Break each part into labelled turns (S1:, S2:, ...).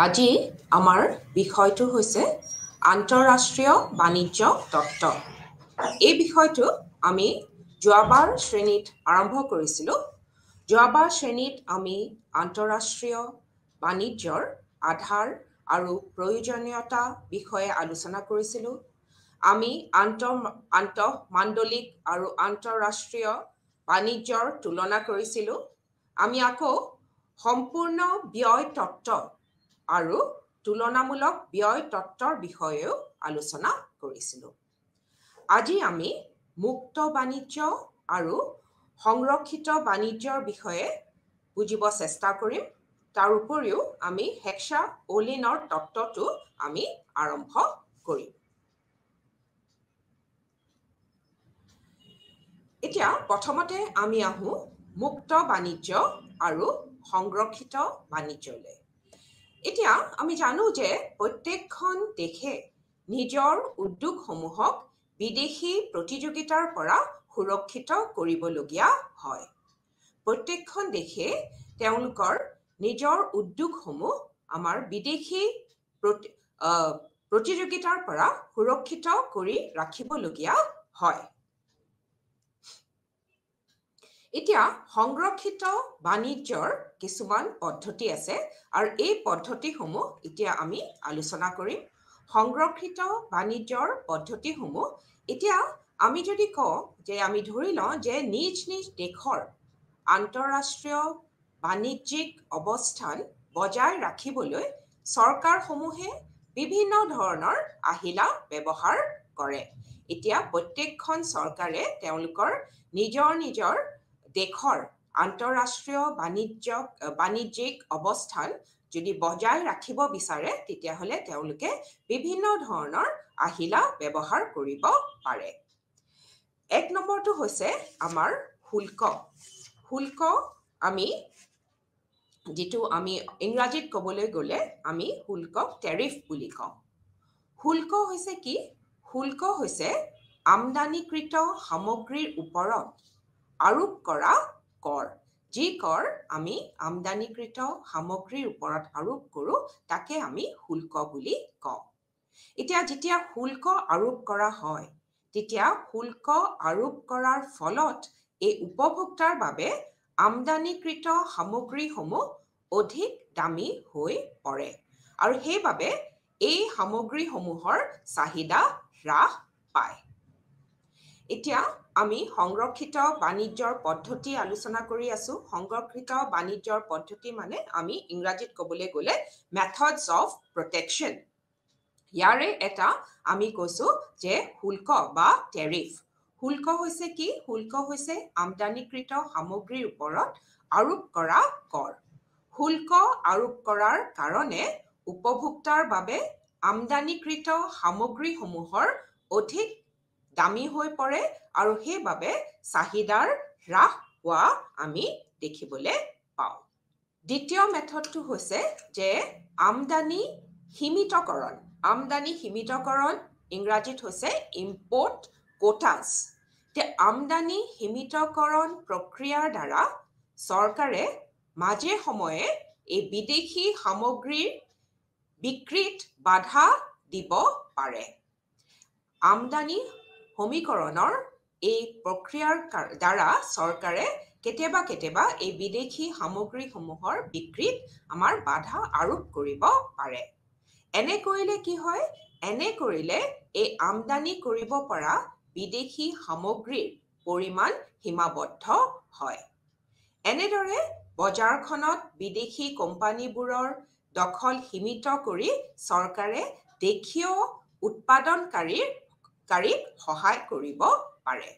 S1: আজি আমাৰ বিষয়টো হৈছে আন্তঃৰাষ্ট্ৰীয় বাণিজ্য তত্ত্ব। এই বিষয়টো আমি যোৱাবাৰ শ্ৰেণীত আৰম্ভ কৰিছিলোঁ। যোৱাবাৰ শ্ৰেণীত আমি আন্তঃৰাষ্ট্ৰীয় বাণিজ্যৰ আধাৰ আৰু প্ৰয়োজনীয়তা বিষয়ে আলোচনা কৰিছিলোঁ। আমি আন্তঃমাণ্ডলিক আৰু আন্তঃৰাষ্ট্ৰীয় বাণিজ্যৰ তুলনা কৰিছিলোঁ। আমি আকৌ সম্পূৰ্ণ ব্যয় তত্ত্ব আৰু তুলনামূলক ব্যয় তত্ত্বৰ বিষয়েও আলোচনা কৰিছিলোঁ। আজি আমি মুক্ত বাণিজ্য আৰু সংৰক্ষিত বাণিজ্যৰ বিষয়ে বুজিব চেষ্টা কৰিম। তাৰ উপৰিও আমি হেক্সা-ওলিনৰ তত্ত্বটো আমি আৰম্ভ কৰিম। এতিয়া প্ৰথমতে আমি আহোঁ মুক্ত বাণিজ্য আৰু সংৰক্ষিত বাণিজ্যলৈ। এতিয়া আমি জানো যে প্ৰত্যেকখন দেশে নিজৰ উদ্যোগসমূহক বিদেশী প্ৰতিযোগিতাৰ পৰা সুৰক্ষিত কৰিবলগীয়া হয়। প্ৰত্যেকখন দেশে তেওঁলোকৰ নিজৰ উদ্যোগসমূহ আমাৰ বিদেশী প্ৰতিযোগিতাৰ পৰা সুৰক্ষিত কৰি ৰাখিবলগীয়া হয়। এতিয়া সংৰক্ষিত বাণিজ্যৰ কিছুমান পদ্ধতি আছে আৰু এই পদ্ধতিসমূহ এতিয়া আমি আলোচনা কৰিম। সংৰক্ষিত বাণিজ্যৰ পদ্ধতিসমূহ এতিয়া আমি যদি কওঁ যে আমি ধৰি লওঁ যে নিজ নিজ দেশৰ আন্তঃৰাষ্ট্ৰীয় বাণিজ্যিক অৱস্থান বজাই ৰাখিবলৈ চৰকাৰসমূহে বিভিন্ন ধৰণৰ আহিলা ব্যৱহাৰ কৰে। এতিয়া প্ৰত্যেকখন চৰকাৰে তেওঁলোকৰ নিজৰ দেশৰ আন্তঃৰাষ্ট্ৰীয় বাণিজ্যিক অৱস্থান যদি বজাই ৰাখিব বিচাৰে তেতিয়াহ'লে তেওঁলোকে বিভিন্ন ধৰণৰ আহিলা ব্যৱহাৰ কৰিব পাৰে। এক নম্বৰটো হৈছে আমাৰ শুল্ক। শুল্ক যিটো আমি ইংৰাজীত ক'বলৈ গ'লে আমি শুল্কক টেৰিফ বুলি কওঁ। শুল্ক হৈছে কি? শুল্ক হৈছে আমদানিকৃত সামগ্ৰীৰ ওপৰত আৰোপ কৰা কৰ। যি কৰ আমি আমদানিকৃত সামগ্ৰীৰ ওপৰত আৰোপ কৰোঁ তাকে আমি শুল্ক বুলি কওঁ। এতিয়া যেতিয়া শুল্ক আৰোপ কৰা হয় তেতিয়া শুল্ক আৰোপ কৰাৰ ফলত এই উপভোক্তাৰ বাবে আমদানিকৃত সামগ্ৰীসমূহ অধিক দামী হৈ পৰে আৰু সেইবাবে এই সামগ্ৰীসমূহৰ চাহিদা হ্ৰাস পায়। এতিয়া আমি সংৰক্ষিত বাণিজ্যৰ পদ্ধতি আলোচনা কৰি আছোঁ। সংৰক্ষিত বাণিজ্যৰ পদ্ধতি মানে আমি ইংৰাজীত ক'বলৈ গ'লে মেথডছ অফ প্ৰটেকশ্যন। ইয়াৰে এটা আমি কৈছোঁ যে শুল্ক বা টেৰিফ। শুল্ক হৈছে কি? শুল্ক হৈছে আমদানিকৃত সামগ্ৰীৰ ওপৰত আৰোপ কৰা কৰ। শুল্ক আৰোপ কৰাৰ কাৰণে উপভোক্তাৰ বাবে আমদানিকৃত সামগ্ৰীসমূহৰ অধিক দামী হৈ পৰে আৰু সেইবাবে চাহিদাৰ হ্ৰাস হোৱা আমি দেখিবলৈ পাওঁ। দ্বিতীয় মেথডটো হৈছে যে আমদানি সীমিতকৰণ। আমদানি সীমিতকৰণ ইংৰাজীত হৈছে ইম্পৰ্ট কোটাছ। আমদানি সীমিতকৰণ প্ৰক্ৰিয়াৰ দ্বাৰা চৰকাৰে মাজে সময়ে এই বিদেশী সামগ্ৰীৰ বিক্ৰীত বাধা দিব পাৰে। আমদানি সমীকৰণৰ এই প্ৰক্ৰিয়াৰ দ্বাৰা চৰকাৰে কেতিয়াবা এই বিদেশী সামগ্ৰীসমূহৰ বিক্ৰীত আমাৰ বাধা আৰোপ কৰিব পাৰে। এনে কৰিলে কি হয়? এনে কৰিলে এই আমদানি কৰিব পৰা বিদেশী সামগ্ৰীৰ পৰিমাণ সীমাবদ্ধ হয়। এনেদৰে বজাৰখনত বিদেশী কোম্পানীবোৰৰ দখল সীমিত কৰি চৰকাৰে দেশীয় উৎপাদনকাৰীক সহায় কৰিব পাৰে।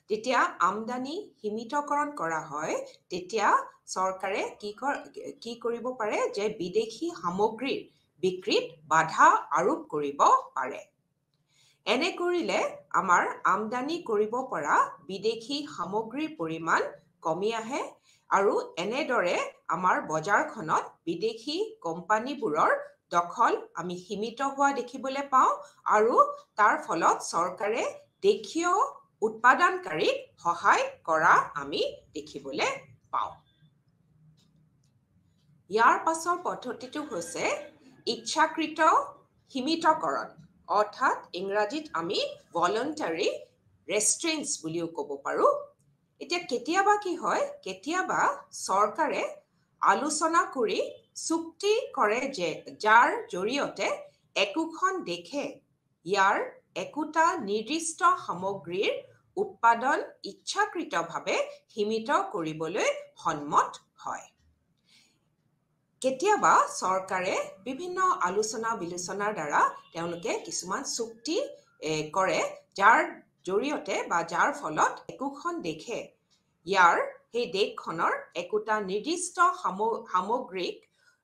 S1: যেতিয়া আমদানি সীমিতকৰণ কৰা হয় তেতিয়া চৰকাৰে কি কৰিব পাৰে যে বিদেশী সামগ্ৰীৰ বিক্ৰীত বাধা আৰোপ কৰিব পাৰে। এনে কৰিলে আমাৰ আমদানি কৰিব পৰা বিদেশী সামগ্ৰীৰ পৰিমাণ কমি আহে আৰু এনেদৰে আমাৰ বজাৰখনত বিদেশী কোম্পানীবোৰৰ দখল আমি সীমিত হোৱা দেখিবলৈ পাওঁ আৰু তাৰ ফলত চৰকাৰে দেশীয় উৎপাদনকাৰীক সহায় কৰা আমি দেখিবলৈ পাওঁ। ইয়াৰ পাছৰ পদ্ধতিটো হৈছে ইচ্ছাকৃত সীমিতকৰণ, অৰ্থাৎ ইংৰাজীত আমি ভলণ্টাৰী ৰেষ্ট্ৰেইনছ বুলিও ক'ব পাৰোঁ। এতিয়া কেতিয়াবা কি হয়, কেতিয়াবা চৰকাৰে আলোচনা কৰি চুক্তি কৰে যে যাৰ জৰিয়তে একোখন দেশে ইয়াৰ একোটা নিৰ্দিষ্ট সামগ্ৰীৰ উৎপাদন ইচ্ছাকৃতভাৱে সীমিত কৰিবলৈ সন্মত হয়। কেতিয়াবা চৰকাৰে বিভিন্ন আলোচনা বিলোচনাৰ দ্বাৰা তেওঁলোকে কিছুমান চুক্তি কৰে যাৰ জৰিয়তে বা যাৰ ফলত একোখন দেশে ইয়াৰ সেই দেশখনৰ একোটা নিৰ্দিষ্ট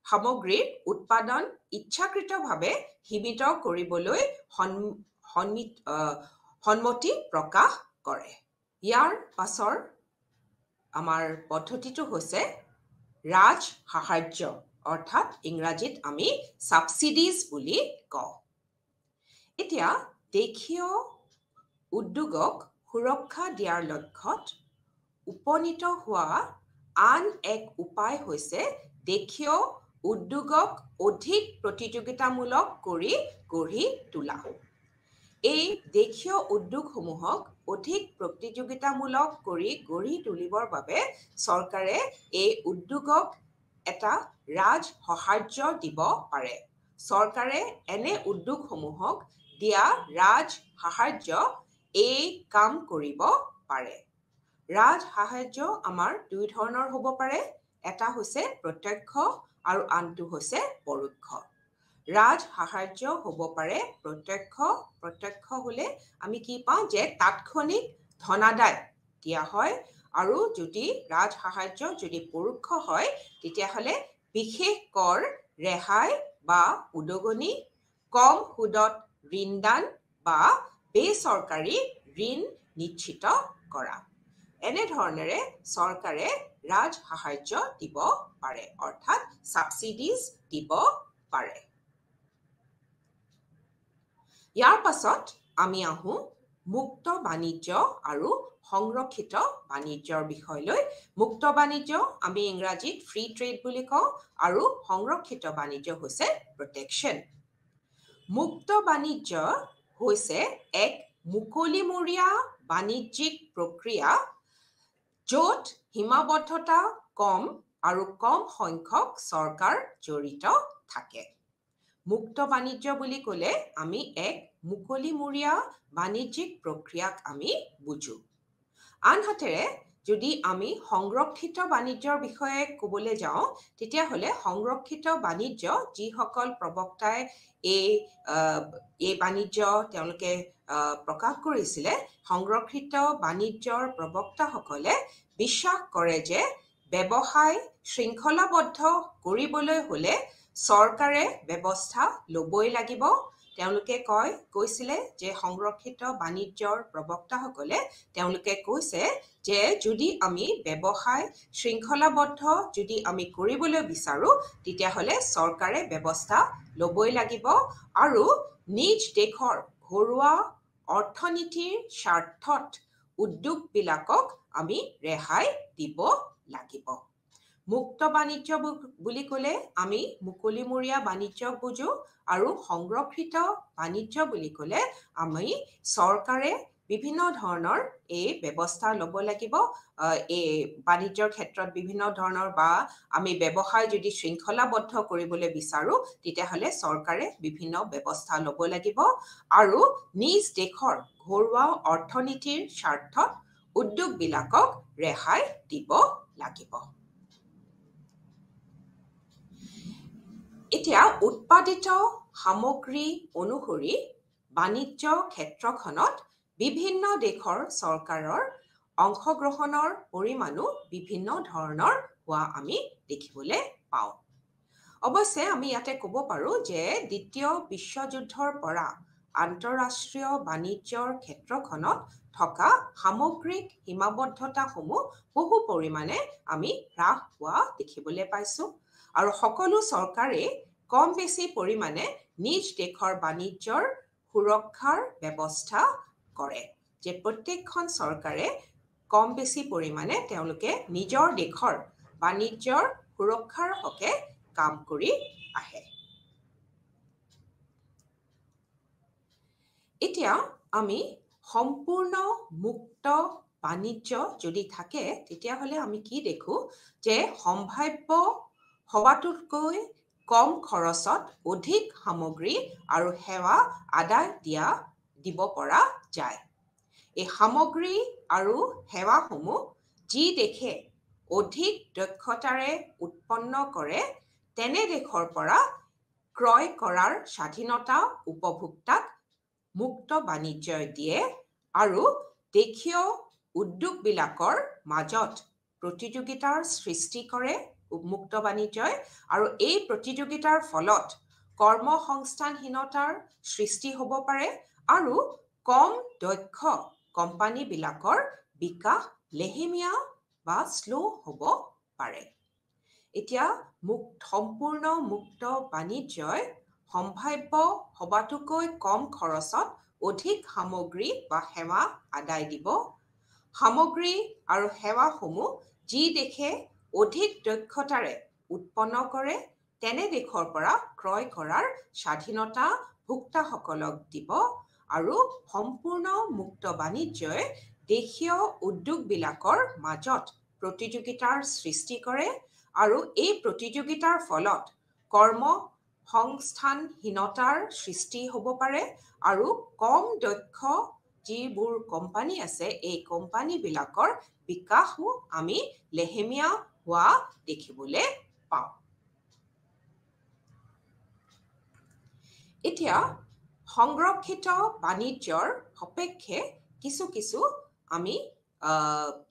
S1: সামগ্ৰীৰ উৎপাদন ইচ্ছাকৃতভাৱে সীমিত কৰিবলৈ সন্মতি প্ৰকাশ কৰে। ইয়াৰ পাছৰ আমাৰ পদ্ধতিটো হৈছে ৰাজ সাহায্য, অৰ্থাৎ ইংৰাজীত আমি ছাবচিডিজ বুলি কওঁ। এতিয়া দেশীয় উদ্যোগক সুৰক্ষা দিয়াৰ লক্ষ্যত উপনীত হোৱা আন এক উপায় হৈছে দেশীয় উদ্যোগক অধিক প্ৰতিযোগিতামূলক কৰি গঢ়ি তোলা। এই দেশীয় উদ্যোগসমূহক অধিক প্ৰতিযোগিতামূলক কৰি গঢ়ি তুলিবৰ বাবে চৰকাৰে এই উদ্যোগক এটা ৰাজ সাহায্য দিব পাৰে। চৰকাৰে এনে উদ্যোগসমূহক দিয়া ৰাজ সাহায্য এই কাম কৰিব পাৰে। ৰাজ সাহায্য আমাৰ দুই ধৰণৰ হ'ব পাৰে, এটা হৈছে প্ৰত্যক্ষ আৰু আনটো হৈছে পৰোক্ষ। ৰাজ সাহায্য হ'ব পাৰে প্ৰত্যক্ষ হ'লে আমি কি পাওঁ যে তাৎক্ষণিক ধনাদায় দিয়া হয়, আৰু যদি ৰাজ সাহায্য যদি পৰোক্ষ হয় তেতিয়াহ'লে বিশেষ কৰ ৰেহাই বা উদগনি, কম সুদত ঋণদান বা বেচৰকাৰী ঋণ নিশ্চিত কৰা। এনেধৰণেৰে চৰকাৰে ৰাজ সাহায্য দিব পাৰে, অৰ্থাৎ ছাবচিডিজ দিব পাৰে। ইয়াৰ পাছত আমি আহোঁ মুক্ত বাণিজ্য আৰু সংৰক্ষিত বাণিজ্যৰ বিষয়লৈ। মুক্ত বাণিজ্য আমি ইংৰাজীত ফ্ৰী ট্ৰেড বুলি কওঁ আৰু সংৰক্ষিত বাণিজ্য হৈছে প্ৰটেকশ্যন। মুক্ত বাণিজ্য হৈছে এক মুকলিমূৰীয়া বাণিজ্যিক প্ৰক্ৰিয়া য'ত সীমাবদ্ধতা কম আৰু কম সংখ্যক চৰকাৰ জড়িত থাকে। মুক্ত বাণিজ্য বুলি ক'লে আমি এক মুকলিমূৰীয়া বাণিজ্যিক প্ৰক্ৰিয়াক আমি বুজো। আনহাতেৰে যদি আমি সংৰক্ষিত বাণিজ্যৰ বিষয়ে ক'বলৈ যাওঁ তেতিয়াহ'লে সংৰক্ষিত বাণিজ্য যিসকল প্ৰবক্তাই এই বাণিজ্য তেওঁলোকে প্ৰকাশ কৰিছিলে, সংৰক্ষিত বাণিজ্যৰ প্ৰবক্তাসকলে বিশ্বাস কৰে যে ব্যৱসায় শৃংখলাবদ্ধ কৰিবলৈ হ'লে চৰকাৰে ব্যৱস্থা ল'বই লাগিব। তেওঁলোকে কৈছিলে যে সংৰক্ষিত বাণিজ্যৰ প্ৰবক্তাসকলে তেওঁলোকে কৈছে যে যদি আমি ব্যৱসায় শৃংখলাবদ্ধ যদি আমি কৰিবলৈ বিচাৰোঁ তেতিয়াহ'লে চৰকাৰে ব্যৱস্থা ল'বই লাগিব আৰু নিজ দেশৰ ঘৰুৱা অৰ্থনীতিৰ স্বাৰ্থত উদ্যোগবিলাকক আমি ৰেহাই দিব লাগিব। মুক্ত বাণিজ্য বুলি ক'লে আমি মুকলিমূৰীয়া বাণিজ্যক বুজো আৰু সংৰক্ষিত বাণিজ্য বুলি ক'লে আমি চৰকাৰে বিভিন্ন ধৰণৰ এই ব্যৱস্থা ল'ব লাগিব। এই বাণিজ্যৰ ক্ষেত্ৰত বিভিন্ন ধৰণৰ বা আমি ব্যৱসায় যদি শৃংখলাবদ্ধ কৰিবলৈ বিচাৰোঁ তেতিয়াহ'লে চৰকাৰে বিভিন্ন ব্যৱস্থা ল'ব লাগিব আৰু নিজ দেশৰ ঘৰুৱা অৰ্থনীতিৰ স্বাৰ্থত উদ্যোগবিলাকক ৰেহাই দিব লাগিব। এতিয়া উৎপাদিত সামগ্ৰী অনুসৰি বাণিজ্য ক্ষেত্ৰখনত বিভিন্ন দেশৰ চৰকাৰৰ অংশগ্ৰহণৰ পৰিমাণো বিভিন্ন ধৰণৰ হোৱা আমি দেখিবলৈ পাওঁ। অৱশ্যে আমি ইয়াতে ক'ব পাৰোঁ যে দ্বিতীয় বিশ্বযুদ্ধৰ পৰা আন্তঃৰাষ্ট্ৰীয় বাণিজ্যৰ ক্ষেত্ৰখনত থকা সামগ্ৰিক সীমাবদ্ধতাসমূহ বহু পৰিমাণে আমি হ্ৰাস হোৱা দেখিবলৈ পাইছোঁ আৰু সকলো চৰকাৰে কম বেছি পৰিমাণে নিজ দেশৰ বাণিজ্যৰ সুৰক্ষাৰ ব্যৱস্থা কৰে, যে প্ৰত্যেকখন চৰকাৰে কম বেছি পৰিমাণে তেওঁলোকে নিজৰ দেশৰ বাণিজ্যৰ সুৰক্ষাৰ হকে কাম কৰি আহে। এতিয়া আমি সম্পূৰ্ণ মুক্ত বাণিজ্য যদি থাকে তেতিয়াহ'লে আমি কি দেখো যে সম্ভাৱ্য হোৱাটোতকৈ কম খৰচত অধিক সামগ্ৰী আৰু সেৱা আদায় দিব পৰা যায়। এই সামগ্ৰী আৰু সেৱাসমূহ যি দেশে অধিক দক্ষতাৰে উৎপন্ন কৰে তেনে দেশৰ পৰা ক্ৰয় কৰাৰ স্বাধীনতা উপভোক্তাক মুক্ত বাণিজ্যই দিয়ে আৰু দেশীয় উদ্যোগবিলাকৰ মাজত প্ৰতিযোগিতাৰ সৃষ্টি কৰে মুক্ত বাণিজ্যই আৰু এই প্ৰতিযোগিতাৰ ফলত কৰ্মসংস্থানহীনতাৰ সৃষ্টি হ'ব পাৰে আৰু কম দক্ষ কোম্পানীবিলাকৰ বিকাশ লেহেমীয়া বা শ্ল' হ'ব পাৰে। এতিয়া সম্পূৰ্ণ মুক্ত বাণিজ্যই সম্ভাৱ্য হোৱাটোকৈ কম খৰচত অধিক সামগ্ৰী বা সেৱা আদায় দিব। সামগ্ৰী আৰু সেৱাসমূহ যি দেশে অধিক দক্ষতাৰে উৎপন্ন কৰে তেনে দেশৰ পৰা ক্ৰয় কৰাৰ স্বাধীনতা ভোক্তাসকলক দিব আৰু সম্পূৰ্ণ মুক্ত বাণিজ্যই দেশীয় উদ্যোগবিলাকৰ মাজত প্ৰতিযোগিতাৰ সৃষ্টি কৰে আৰু এই প্ৰতিযোগিতাৰ ফলত কৰ্মসংস্থানহীনতাৰ সৃষ্টি হ'ব পাৰে আৰু কম দক্ষ যিবোৰ কোম্পানী আছে এই কোম্পানীবিলাকৰ বিকাশো আমি লেহেমীয়া হোৱা দেখিবলৈ পাওঁ। এতিয়া সংৰক্ষিত বাণিজ্যৰ সপক্ষে কিছু আমি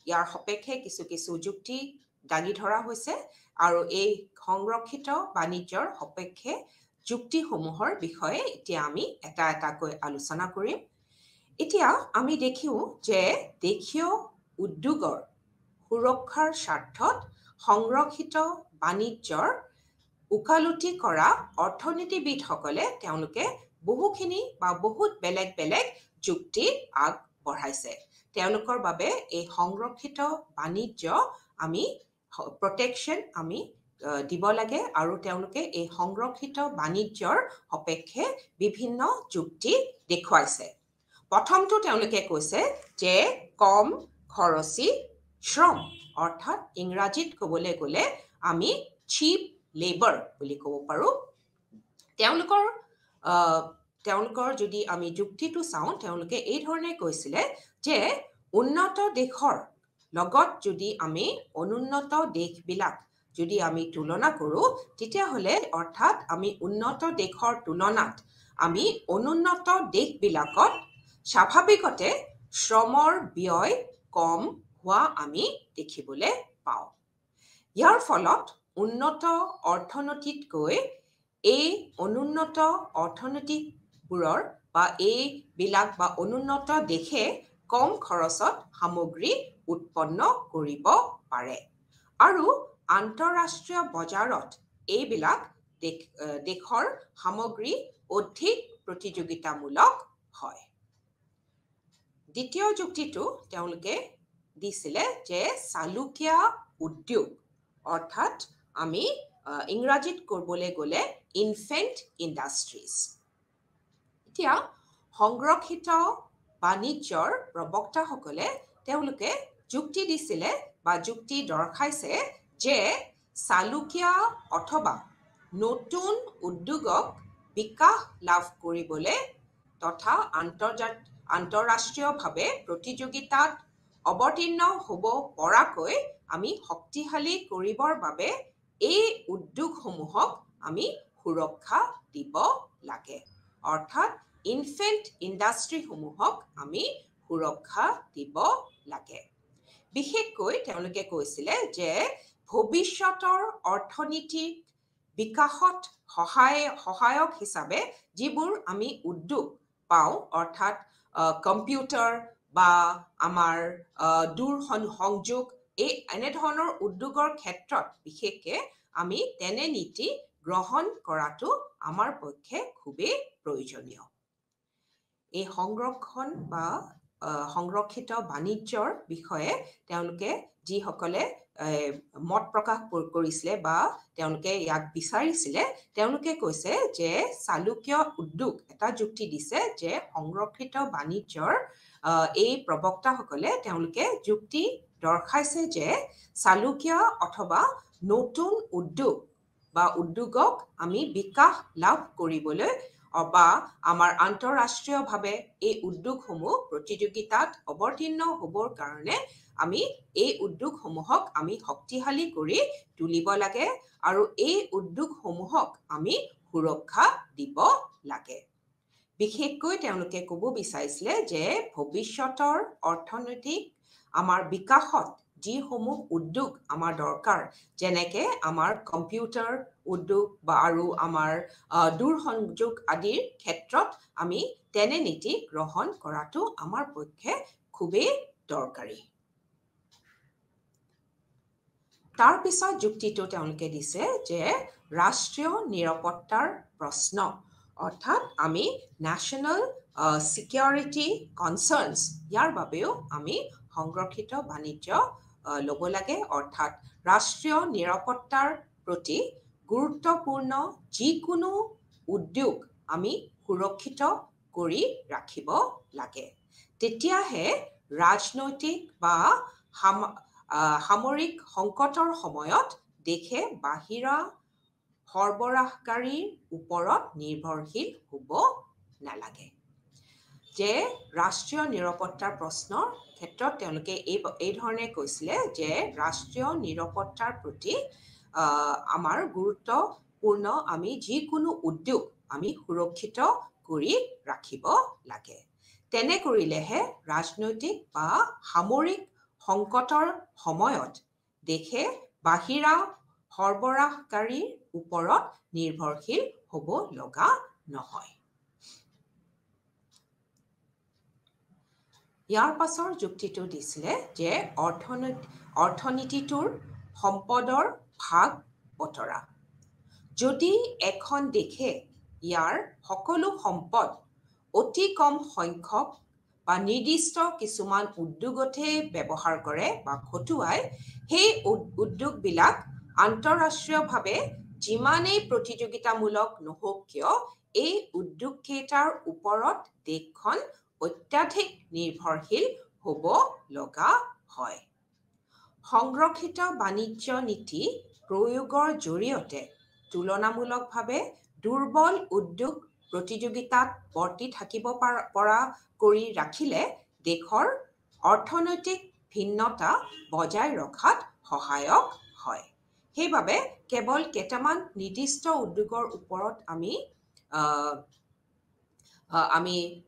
S1: ইয়াৰ সপক্ষে কিছু যুক্তি দাঙি ধৰা হৈছে আৰু এই সংৰক্ষিত বাণিজ্যৰ সপক্ষে যুক্তিসমূহৰ বিষয়ে এতিয়া আমি এটা এটাকৈ আলোচনা কৰিম। এতিয়া আমি দেখিও যে দেশীয় উদ্যোগৰ সুৰক্ষাৰ স্বাৰ্থত সংৰক্ষিত বাণিজ্যৰ ওকালতি কৰা অৰ্থনীতিবিদসকলে তেওঁলোকে বহুখিনি বা বহুত বেলেগ বেলেগ যুক্তি আগবঢ়াইছে। তেওঁলোকৰ বাবে এই সংৰক্ষিত বাণিজ্য আমি প্ৰটেকশ্যন আমি দিব লাগে আৰু তেওঁলোকে এই সংৰক্ষিত বাণিজ্যৰ সপক্ষে বিভিন্ন যুক্তি দেখুৱাইছে। প্ৰথমটো তেওঁলোকে কৈছে যে কম খৰচী শ্ৰম অৰ্থাৎ ইংৰাজীত ক'বলৈ গ'লে আমি চিপ লেবাৰ বুলি ক'ব পাৰোঁ। তেওঁলোকৰ যদি আমি যুক্তিটো চাওঁ তেওঁলোকে এই ধৰণে কৈছিলে যে উন্নত দেশৰ লগত যদি আমি অনুন্নত দেশবিলাক যদি আমি তুলনা কৰোঁ তেতিয়াহ'লে অৰ্থাৎ আমি উন্নত দেশৰ তুলনাত আমি অনুন্নত দেশবিলাকত স্বাভাৱিকতে শ্ৰমৰ ব্যয় কম হোৱা আমি দেখিবলৈ পাওঁ। ইয়াৰ ফলত উন্নত অৰ্থনীতিতকৈ এই অনুন্নত অৰ্থনীতিবোৰৰ বা এইবিলাক বা অনুন্নত দেশে কম খৰচত সামগ্ৰী উৎপন্ন কৰিব পাৰে আৰু আন্তঃৰাষ্ট্ৰীয় বজাৰত এইবিলাক দেশৰ সামগ্ৰী অধিক প্ৰতিযোগিতামূলক হয়। দ্বিতীয় যুক্তিটো তেওঁলোকে দিছিলে যে চালুকীয়া উদ্যোগ অৰ্থাৎ আমি ইংৰাজীত ক'বলৈ গ'লে ইনফেণ্ট ইণ্ডাষ্ট্ৰিজ। এতিয়া সংৰক্ষিত বাণিজ্যৰ প্ৰবক্তাসকলে তেওঁলোকে যুক্তি দিছিলে বা যুক্তি দৰ্শাইছে যে চালুকীয়া অথবা নতুন উদ্যোগক বিকাশ লাভ কৰিবলৈ তথা আন্তঃৰাষ্ট্ৰীয়ভাৱে প্ৰতিযোগিতাত অৱতীৰ্ণ হ'ব পৰাকৈ আমি শক্তিশালী কৰিবৰ বাবে এই উদ্যোগসমূহক আমি সুৰক্ষা দিব লাগে। অৰ্থাৎ ইনফেণ্ট ইণ্ডাষ্ট্ৰীসমূহক আমি সুৰক্ষা দিব লাগে। বিশেষকৈ তেওঁলোকে কৈছিলে যে ভৱিষ্যতৰ অৰ্থনৈতিক বিকাশত সহায়ক হিচাপে যিবোৰ আমি উদ্যোগ পাওঁ অৰ্থাৎ কম্পিউটাৰ বা আমাৰ দূৰ সংযোগ এনেধৰণৰ উদ্যোগৰ ক্ষেত্ৰত বিশেষকৈ আমি তেনে নীতি গ্ৰহণ কৰাটো আমাৰ পক্ষে খুবেই প্ৰয়োজনীয়। এই সংৰক্ষণ বা সংৰক্ষিত বাণিজ্যৰ বিষয়ে তেওঁলোকে যিসকলে মত প্ৰকাশ কৰিছিলে বা তেওঁলোকে ইয়াক বিচাৰিছিলে তেওঁলোকে কৈছে যে চালুক্য উদ্যোগ এটা যুক্তি দিছে যে সংৰক্ষিত বাণিজ্যৰ এই প্ৰবক্তাসকলে তেওঁলোকে যুক্তি দৰ্শাইছে যে চালুক্য অথবা নতুন উদ্যোগ বা উদ্যোগক আমি বিকাশ লাভ কৰিবলৈ বা আমাৰ আন্তঃৰাষ্ট্ৰীয়ভাৱে এই উদ্যোগসমূহ প্ৰতিযোগিতাত অৱতীৰ্ণ হ'বৰ কাৰণে আমি এই উদ্যোগসমূহক আমি শক্তিশালী কৰি তুলিব লাগে আৰু এই উদ্যোগসমূহক আমি সুৰক্ষা দিব লাগে। বিশেষকৈ তেওঁলোকে ক'ব বিচাৰিছিলে যে ভৱিষ্যতৰ অৰ্থনৈতিক আমাৰ বিকাশত যিসমূহ উদ্যোগ আমাৰ দৰকাৰ, যেনেকৈ আমাৰ কম্পিউটাৰ উদ্যোগ বা আৰু আমাৰ দূৰসংযোগ আদিৰ ক্ষেত্ৰত আমি তেনে নীতি গ্ৰহণ কৰাটো আমাৰ পক্ষে খুবেই দৰকাৰী। তাৰ পিছত যুক্তিটো তেওঁলোকে দিছে যে ৰাষ্ট্ৰীয় নিৰাপত্তাৰ প্ৰশ্ন, অৰ্থাৎ আমি নেশ্যনেল ছিকিউৰিটি কনচাৰ্নছ ইয়াৰ বাবেও আমি সংৰক্ষিত বাণিজ্য ল'ব লাগে, অৰ্থাৎ ৰাষ্ট্ৰীয় নিৰাপত্তাৰ প্ৰতি গুৰুত্বপূৰ্ণ যিকোনো উদ্যোগ আমি সুৰক্ষিত কৰি ৰাখিব লাগে। তেতিয়াহে ৰাজনৈতিক বা সামৰিক সংকটৰ সময়ত দেশে বাহিৰা সৰবৰাহকাৰীৰ ওপৰত নিৰ্ভৰশীল হ'ব নালাগে। যে ৰাষ্ট্ৰীয় নিৰাপত্তাৰ প্ৰশ্নৰ ক্ষেত্ৰত তেওঁলোকে এই ধৰণে কৈছিলে যে ৰাষ্ট্ৰীয় নিৰাপত্তাৰ প্ৰতি আমাৰ গুৰুত্বপূৰ্ণ আমি যিকোনো উদ্যোগ আমি সুৰক্ষিত কৰি ৰাখিব লাগে। তেনে কৰিলেহে ৰাজনৈতিক বা সামৰিক সংকটৰ সময়ত দেশে বাহিৰা সৰবৰাহকাৰীৰ ওপৰত নিৰ্ভৰশীল হ'ব লগা নহয়। ইয়াৰ পাছৰ যুক্তিটো দিছিলে যে অৰ্থনীতিটোৰ সম্পদৰ ভাগ বতৰা। যদি এখন দেশে ইয়াৰ সকলো সম্পদ অতি কম সংখ্যক বা নিৰ্দিষ্ট কিছুমান উদ্যোগতে ব্যৱহাৰ কৰে বা খটুৱাই, সেই উদ্যোগবিলাক আন্তঃৰাষ্ট্ৰীয়ভাৱে যিমানেই প্ৰতিযোগিতামূলক নহওক কিয় এই উদ্যোগকেইটাৰ ওপৰত দেশখন অত্যাধিক নিৰ্ভৰশীল হ'ব লগা হয়। সংৰক্ষিত বাণিজ্য নীতি প্ৰয়োগৰ জৰিয়তে তুলনামূলকভাৱে দুৰ্বল উদ্যোগ প্ৰতিযোগিতাত বৰ্তি থাকিব পৰা কৰি ৰাখিলে দেশৰ অৰ্থনৈতিক ভিন্নতা বজাই ৰখাত সহায়ক হয়। সেইবাবে কেৱল কেইটামান নিৰ্দিষ্ট উদ্যোগৰ ওপৰত আমি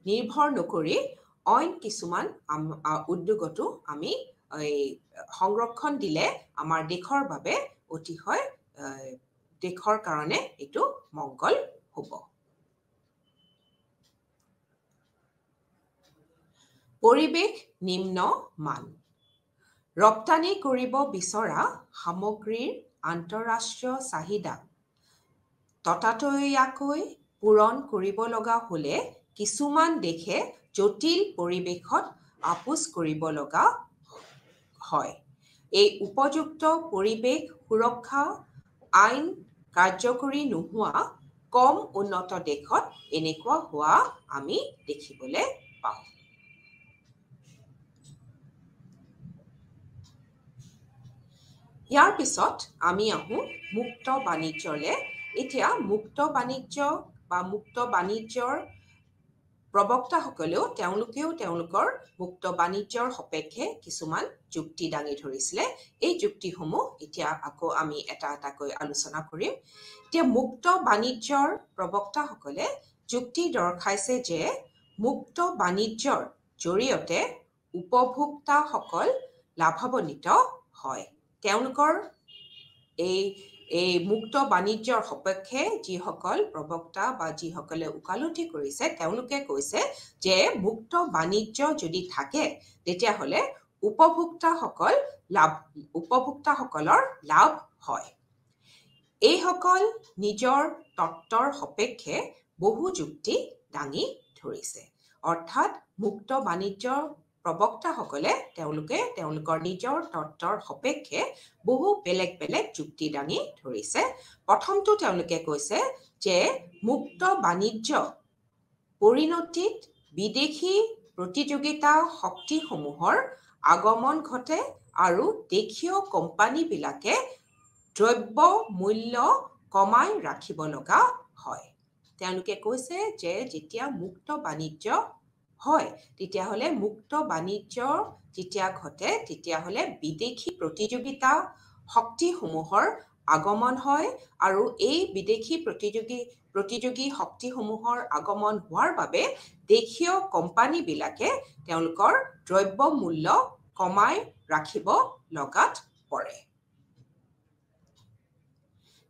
S1: নিৰ্ভৰ নকৰি অইন কিছুমান উদ্যোগতো আমি সংৰক্ষণ দিলে আমাৰ দেশৰ বাবে অতিশয় দেশৰ কাৰণে এইটো মংগল হ'ব। পৰিৱেশ নিম্ন মান। ৰপ্তানি কৰিব বিচৰা সামগ্ৰীৰ আন্তঃৰাষ্ট্ৰীয় চাহিদা ততাতৈয়াকৈ পূৰণ কৰিব লগা হ'লে কিছুমান দেশে জটিল পৰিৱেশত আপোচ কৰিব লগা হয়। এই উপযুক্ত পৰিৱেশ সুৰক্ষা আইন কাৰ্যকৰী নোহোৱা কম উন্নত দেশত এনেকুৱা হোৱা আমি দেখিবলৈ পাওঁ। ইয়াৰ পিছত আমি আহোঁ মুক্ত বাণিজ্যলৈ। এতিয়া মুক্ত বাণিজ্য বা মুক্ত বাণিজ্যৰ প্ৰবক্তাসকলেও তেওঁলোকৰ মুক্ত বাণিজ্যৰ সপক্ষে কিছুমান যুক্তি দাঙি ধৰিছিলে। এই যুক্তিসমূহ এতিয়া আকৌ আমি এটা এটাকৈ আলোচনা কৰিম। এতিয়া মুক্ত বাণিজ্যৰ প্ৰবক্তাসকলে যুক্তি দৰ্শাইছে যে মুক্ত বাণিজ্যৰ জৰিয়তে উপভোক্তাসকল লাভান্বিত হয়। তেওঁলোকৰ এই মুক্ত বাণিজ্যৰ সপক্ষে যিসকল প্ৰবক্তা বা যিসকলে ওকালতি কৰিছে তেওঁলোকে কৈছে যে মুক্ত বাণিজ্য যদি থাকে তেতিয়াহ'লে উপভোক্তাসকলৰ লাভ হয়। এইসকল নিজৰ তত্ত্বৰ সপক্ষে বহু যুক্তি দাঙি ধৰিছে। অৰ্থাৎ মুক্ত বাণিজ্য প্ৰবক্তাসকলে তেওঁলোকৰ নিজৰ তত্ত্বৰ সপেক্ষে বহু বেলেগ বেলেগ যুক্তি দাঙি ধৰিছে। প্ৰথমটো তেওঁলোকে কৈছে যে মুক্ত বাণিজ্য পৰিণতিত বিদেশী প্ৰতিযোগিতা শক্তিসমূহৰ আগমন ঘটে আৰু দেশীয় কোম্পানীবিলাকে দ্ৰব্য মূল্য কমাই ৰাখিব লগা হয়। তেওঁলোকে কৈছে যে যেতিয়া মুক্ত বাণিজ্য হয় তেতিয়াহ'লে মুক্ত বাণিজ্য যেতিয়া ঘটে তেতিয়াহ'লে বিদেশী প্ৰতিযোগিতা শক্তিসমূহৰ আগমন হয় আৰু এই বিদেশী প্ৰতিযোগী শক্তিসমূহৰ আগমন হোৱাৰ বাবে দেশীয় কোম্পানীবিলাকে তেওঁলোকৰ দ্ৰব্য মূল্য কমাই ৰাখিব লগাত পৰে।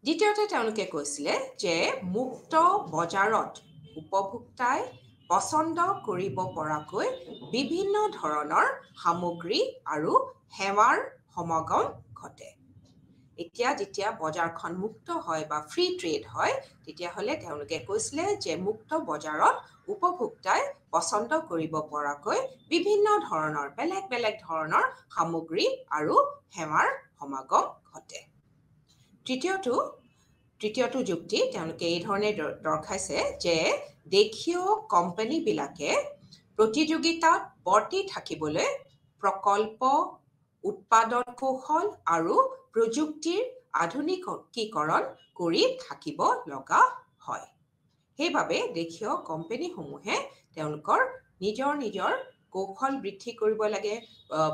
S1: দ্বিতীয়তে তেওঁলোকে কৈছিলে যে মুক্ত বজাৰত উপভোক্তাই পচন্দ কৰিব পৰাকৈ বিভিন্ন ধৰণৰ সামগ্ৰী আৰু সেৱাৰ সমাগম ঘটে। এতিয়া যেতিয়া বজাৰখন মুক্ত হয় বা ফ্ৰী ট্ৰেড হয় তেতিয়াহ'লে তেওঁলোকে কৈছিলে যে মুক্ত বজাৰত উপভোক্তাই পচন্দ কৰিব পৰাকৈ বিভিন্ন ধৰণৰ বেলেগ বেলেগ ধৰণৰ সামগ্ৰী আৰু সেৱাৰ সমাগম ঘটে। তৃতীয়টো যুক্তি তেওঁলোকে এই ধৰণে দৰ্শাইছে যে দেশীয় কোম্পানীবিলাকে প্ৰতিযোগিতাত বৰ্তি থাকিবলৈ প্ৰকল্প উৎপাদন কৌশল আৰু প্ৰযুক্তিৰ আধুনিকীকৰণ কৰি থাকিব লগা হয়। সেইবাবে দেশীয় কোম্পানীসমূহে তেওঁলোকৰ নিজৰ কৌশল বৃদ্ধি কৰিব লাগে,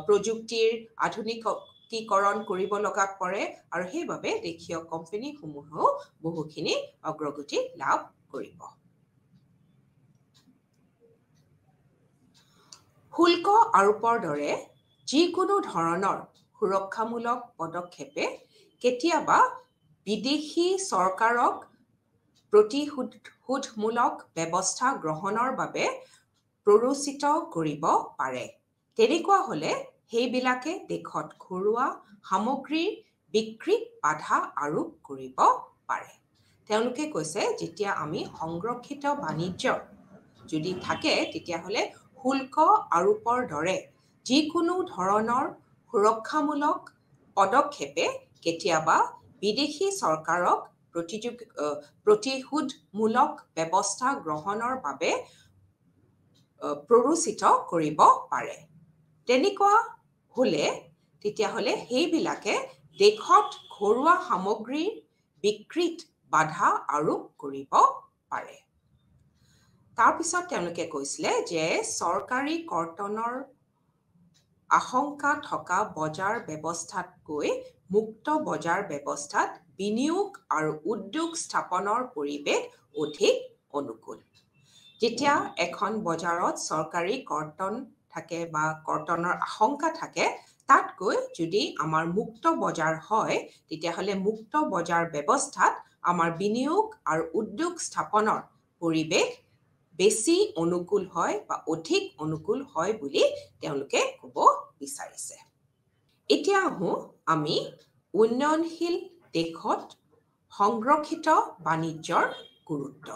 S1: প্ৰযুক্তিৰ আধুনিকীকৰণ কৰিব লগাত পৰে আৰু সেইবাবে দেশীয় কোম্পানীসমূহেও বহুখিনি অগ্ৰগতি লাভ কৰিব। শুল্ক আৰোপৰ দৰে যিকোনো ধৰণৰ সুৰক্ষামূলক পদক্ষেপে কেতিয়াবা বিদেশী চৰকাৰক প্ৰতিশোধমূলক ব্যৱস্থা গ্ৰহণৰ বাবে প্ৰৰোচিত কৰিব পাৰে। তেনেকুৱা হ'লে সেইবিলাকে দেশত ঘৰুৱা সামগ্ৰীৰ বিক্ৰীত বাধা আৰোপ কৰিব পাৰে। তেওঁলোকে কৈছে যেতিয়া আমি সংৰক্ষিত বাণিজ্য যদি থাকে তেতিয়াহ'লে শুল্ক আৰোপৰ দৰে যিকোনো ধৰণৰ সুৰক্ষামূলক পদক্ষেপে কেতিয়াবা বিদেশী চৰকাৰক প্ৰতিশোধমূলক ব্যৱস্থা গ্ৰহণৰ বাবে প্ৰৰোচিত কৰিব পাৰে। তেনেকুৱা হ'লে তেতিয়াহ'লে সেইবিলাকে দেশত ঘৰুৱা সামগ্ৰীৰ বিক্ৰীত বাধা আৰোপ কৰিব পাৰে। তাৰপিছত তেওঁলোকে কৈছিলে যে চৰকাৰী কৰ্তনৰ আশংকা থকা বজাৰ ব্যৱস্থাতকৈ মুক্ত বজাৰ ব্যৱস্থাত বিনিয়োগ আৰু উদ্যোগ স্থাপনৰ পৰিৱেশ অধিক অনুকূল। যেতিয়া এখন বজাৰত চৰকাৰী কৰ্তন থাকে বা কৰ্তনৰ আশংকা থাকে তাতকৈ যদি আমাৰ মুক্ত বজাৰ হয় তেতিয়াহ'লে মুক্ত বজাৰ ব্যৱস্থাত আমাৰ বিনিয়োগ আৰু উদ্যোগ স্থাপনৰ পৰিৱেশ বেছি অনুকূল হয় বা অধিক অনুকূল হয় বুলি তেওঁলোকে ক'ব বিচাৰিছে। এতিয়া আহোঁ আমি উন্নয়নশীল দেশত সংৰক্ষিত বাণিজ্যৰ গুৰুত্ব।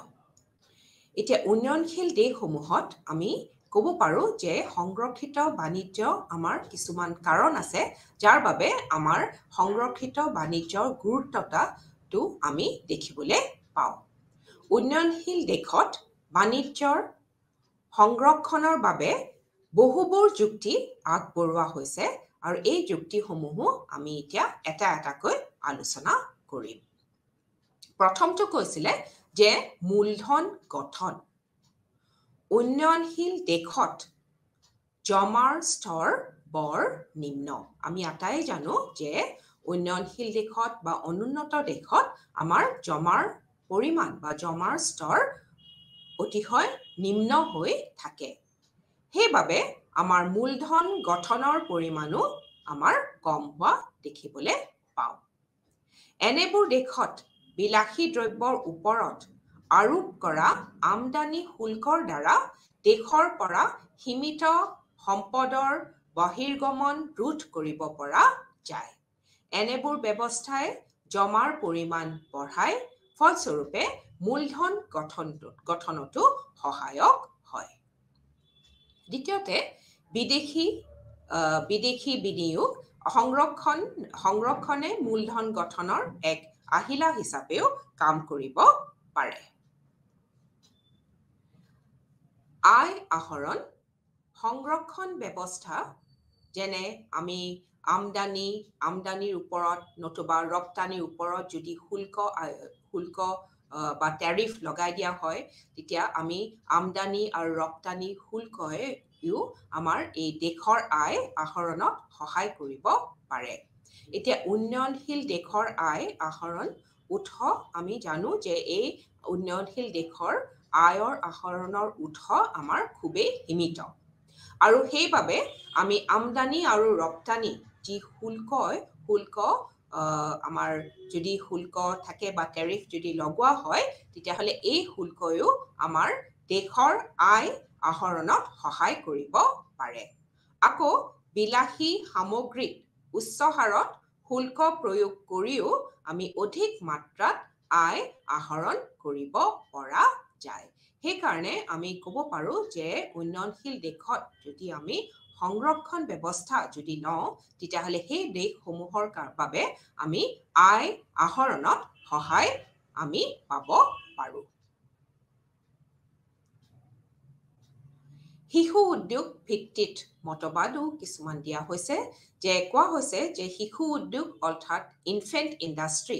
S1: এতিয়া উন্নয়নশীল দেশসমূহত আমি ক'ব পাৰোঁ যে সংৰক্ষিত বাণিজ্য আমাৰ কিছুমান কাৰণ আছে যাৰ বাবে আমাৰ সংৰক্ষিত বাণিজ্যৰ গুৰুত্বটো আমি দেখিবলৈ পাওঁ। উন্নয়নশীল দেশত বাণিজ্যৰ সংৰক্ষণৰ বাবে বহুবোৰ যুক্তি আগবঢ়োৱা হৈছে আৰু এই যুক্তিসমূহো আমি এতিয়া এটা এটাকৈ আলোচনা কৰিম। প্ৰথমটো কৈছিলে যে মূলধন গঠন। উন্নয়নশীল দেশত জমাৰ স্তৰ বৰ নিম্ন। আমি আটাই জানো যে উন্নয়নশীল দেশত বা অনুন্নত দেশত আমাৰ জমাৰ পৰিমাণ বা জমাৰ স্তৰ অতিশয় নিম্ন হৈ থাকে। সেইবাবে আমাৰ মূলধন গঠনৰ পৰিমাণো আমাৰ কম হোৱা দেখিবলৈ পাওঁ। এনেবোৰ দেশত বিলাসী দ্ৰব্যৰ ওপৰত আৰোপ কৰা আমদানি শুল্কৰ দ্বাৰা দেশৰ পৰা সীমিত সম্পদৰ বহিৰ্গমন ৰোধ কৰিব পৰা যায়। এনেবোৰ ব্যৱস্থাই জমাৰ পৰিমাণ বঢ়ায়, ফলস্বৰূপে মূলধন গঠনতো সহায়ক হয়। দ্বিতীয়তে বিদেশী বিনিয়োগ সংৰক্ষণে মূলধন গঠনৰ এক আহিলা হিচাপেও কাম কৰিব পাৰে। আয় আহৰণ সংৰক্ষণ ব্যৱস্থা যেনে আমি আমদানিৰ ওপৰত নতুবা ৰপ্তানিৰ ওপৰত যদি শুল্ক বা টেৰিফ লগাই দিয়া হয়, তেতিয়া আমি আমদানি আৰু ৰপ্তানি শুল্কইও আমাৰ এই দেশৰ আয় আহৰণত সহায় কৰিব পাৰে। এতিয়া উন্নয়নশীল দেশৰ আয় আহৰণ উৎস আমি জানো যে এই উন্নয়নশীল দেশৰ আয়ৰ আহৰণৰ উৎস আমাৰ খুবেই সীমিত। আৰু সেইবাবে আমি আমদানি আৰু ৰপ্তানি যি শুল্ক আমাৰ যদি শুল্ক থাকে বা টেৰিফ যদি লগোৱা হয়, তেতিয়াহ'লে এই শুল্কইও আমাৰ দেশৰ আয় আহৰণত সহায় কৰিব পাৰে। আকৌ বিলাসী সামগ্ৰীত উচ্চ হাৰত শুল্ক প্ৰয়োগ কৰিও আমি অধিক মাত্ৰাত আয় আহৰণ কৰিব পৰা যায়। সেইকাৰণে আমি ক'ব পাৰোঁ যে উন্নয়নশীল দেশত যদি আমি সংৰক্ষণ ব্যৱস্থা যদি লওঁ, তেতিয়াহ'লে সেই দেশসমূহৰ বাবে আমি আয় আহৰণত সহায় আমি পাব পাৰোঁ। শিশু উদ্যোগ ভিত্তিত মতবাদো কিছুমান দিয়া হৈছে, যে কোৱা হৈছে যে শিশু উদ্যোগ অৰ্থাৎ ইনফেণ্ট ইণ্ডাষ্ট্ৰী,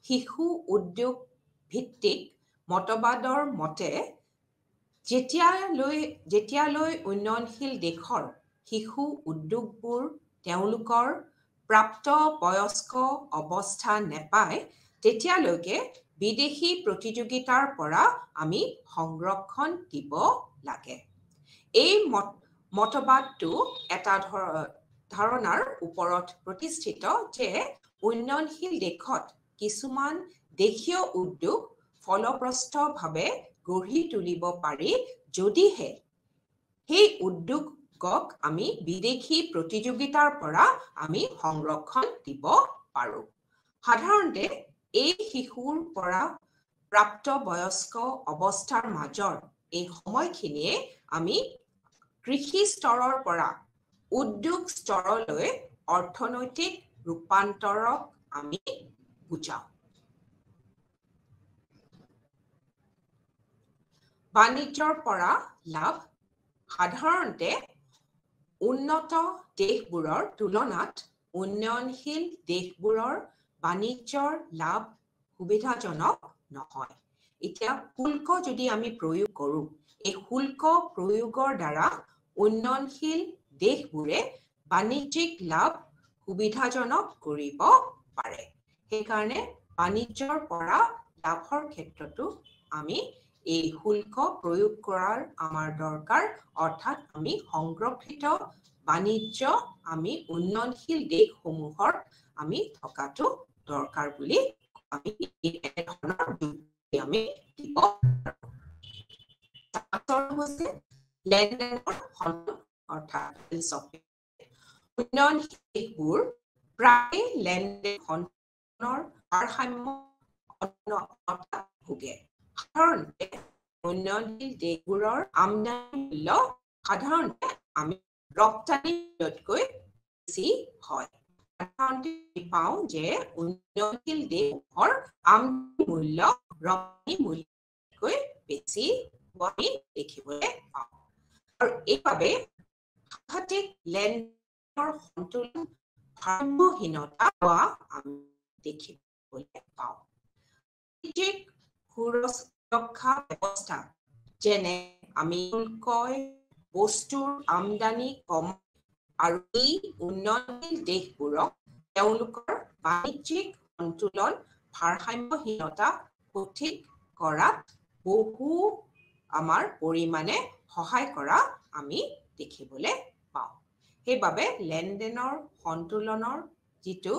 S1: শিশু উদ্যোগ ভিত্তিক মতবাদৰ মতে যেতিয়ালৈ উন্নয়নশীল দেশৰ শিশু উদ্যোগবোৰ তেওঁলোকৰ প্ৰাপ্তবয়স্ক অৱস্থা নেপায়, তেতিয়ালৈকে বিদেশী প্ৰতিযোগিতাৰ পৰা আমি সংৰক্ষণ দিব লাগে। এই মতবাদটো এটা ধাৰণাৰ ওপৰত প্ৰতিষ্ঠিত যে উন্নয়নশীল দেশত কিছুমান দেশীয় উদ্যোগ ফলপ্ৰসূভাৱে গঢ়ি তুলিব পাৰি যদিহে সেই উদ্যোগক আমি বিদেশী প্ৰতিযোগিতাৰ পৰা আমি সংৰক্ষণ দিব পাৰোঁ। সাধাৰণতে এই শিশুৰ পৰা প্ৰাপ্তবয়স্ক অৱস্থাৰ মাজৰ এই সময়খিনিয়ে আমি কৃষি স্তৰৰ পৰা উদ্যোগ স্তৰলৈ অৰ্থনৈতিক ৰূপান্তৰক আমি বুজাওঁ। বাণিজ্যৰ পৰা লাভ সাধাৰণতে উন্নত দেশবোৰৰ তুলনাত উন্নয়নশীল দেশবোৰৰ বাণিজ্যৰ লাভ সুবিধাজনক নহয়। এতিয়া শুল্ক যদি আমি প্ৰয়োগ কৰোঁ, এই শুল্ক প্ৰয়োগৰ দ্বাৰা উন্নয়নশীল দেশবোৰে বাণিজ্যিক লাভ সুবিধাজনক কৰিব পাৰে। সেইকাৰণে বাণিজ্যৰ পৰা লাভৰ ক্ষেত্ৰতো আমি এই শুল্ক প্ৰয়োগ কৰাৰ আমাৰ দৰকাৰ, অৰ্থাৎ আমি সংৰক্ষিত বাণিজ্য আমি উন্নয়নশীল দেশসমূহৰ আমি থকাটো দৰকাৰ বুলি আমি এনেধৰণৰ আমি দিব পাৰোঁ। লেনদেনৰ সন্তুলন অৰ্থাৎ উন্নয়নশীল দেশবোৰ প্ৰায় লেনদেন সন্তুলনৰ ভাৰসাম্য ভোগে। সাধাৰণতে উন্নয়নশীল দেশবোৰৰ আমদানি মূল্য সাধাৰণতে আমি ৰপ্তানি মূল্যতকৈ বেছি হয়। সাধাৰণতে পাওঁ যে উন্নয়নশীল দেশৰ আমদানি মূল্য ৰপ্তানি মূল্যতকৈ বেছি আমি দেখিবলৈ পাওঁ। আৰু এইবাবে সাংঘাতিক লেনদেনৰ সন্তুলন ভাৰসাম্যহীনতা হোৱা আমি দেখিবলৈ পাওঁ। সুৰক্ষা ব্যৱস্থা যেনে আমি শুল্কই বস্তুৰ আমদানি কম আৰু এই উন্নয়নশীল দেশবোৰক তেওঁলোকৰ বাণিজ্যিক সন্তুলন ভাৰসাম্যহীনতা সঠিক কৰাত বহু আমাৰ পৰিমাণে সহায় কৰা আমি দেখিবলৈ পাওঁ। সেইবাবে লেনদেনৰ সন্তুলনৰ যিটো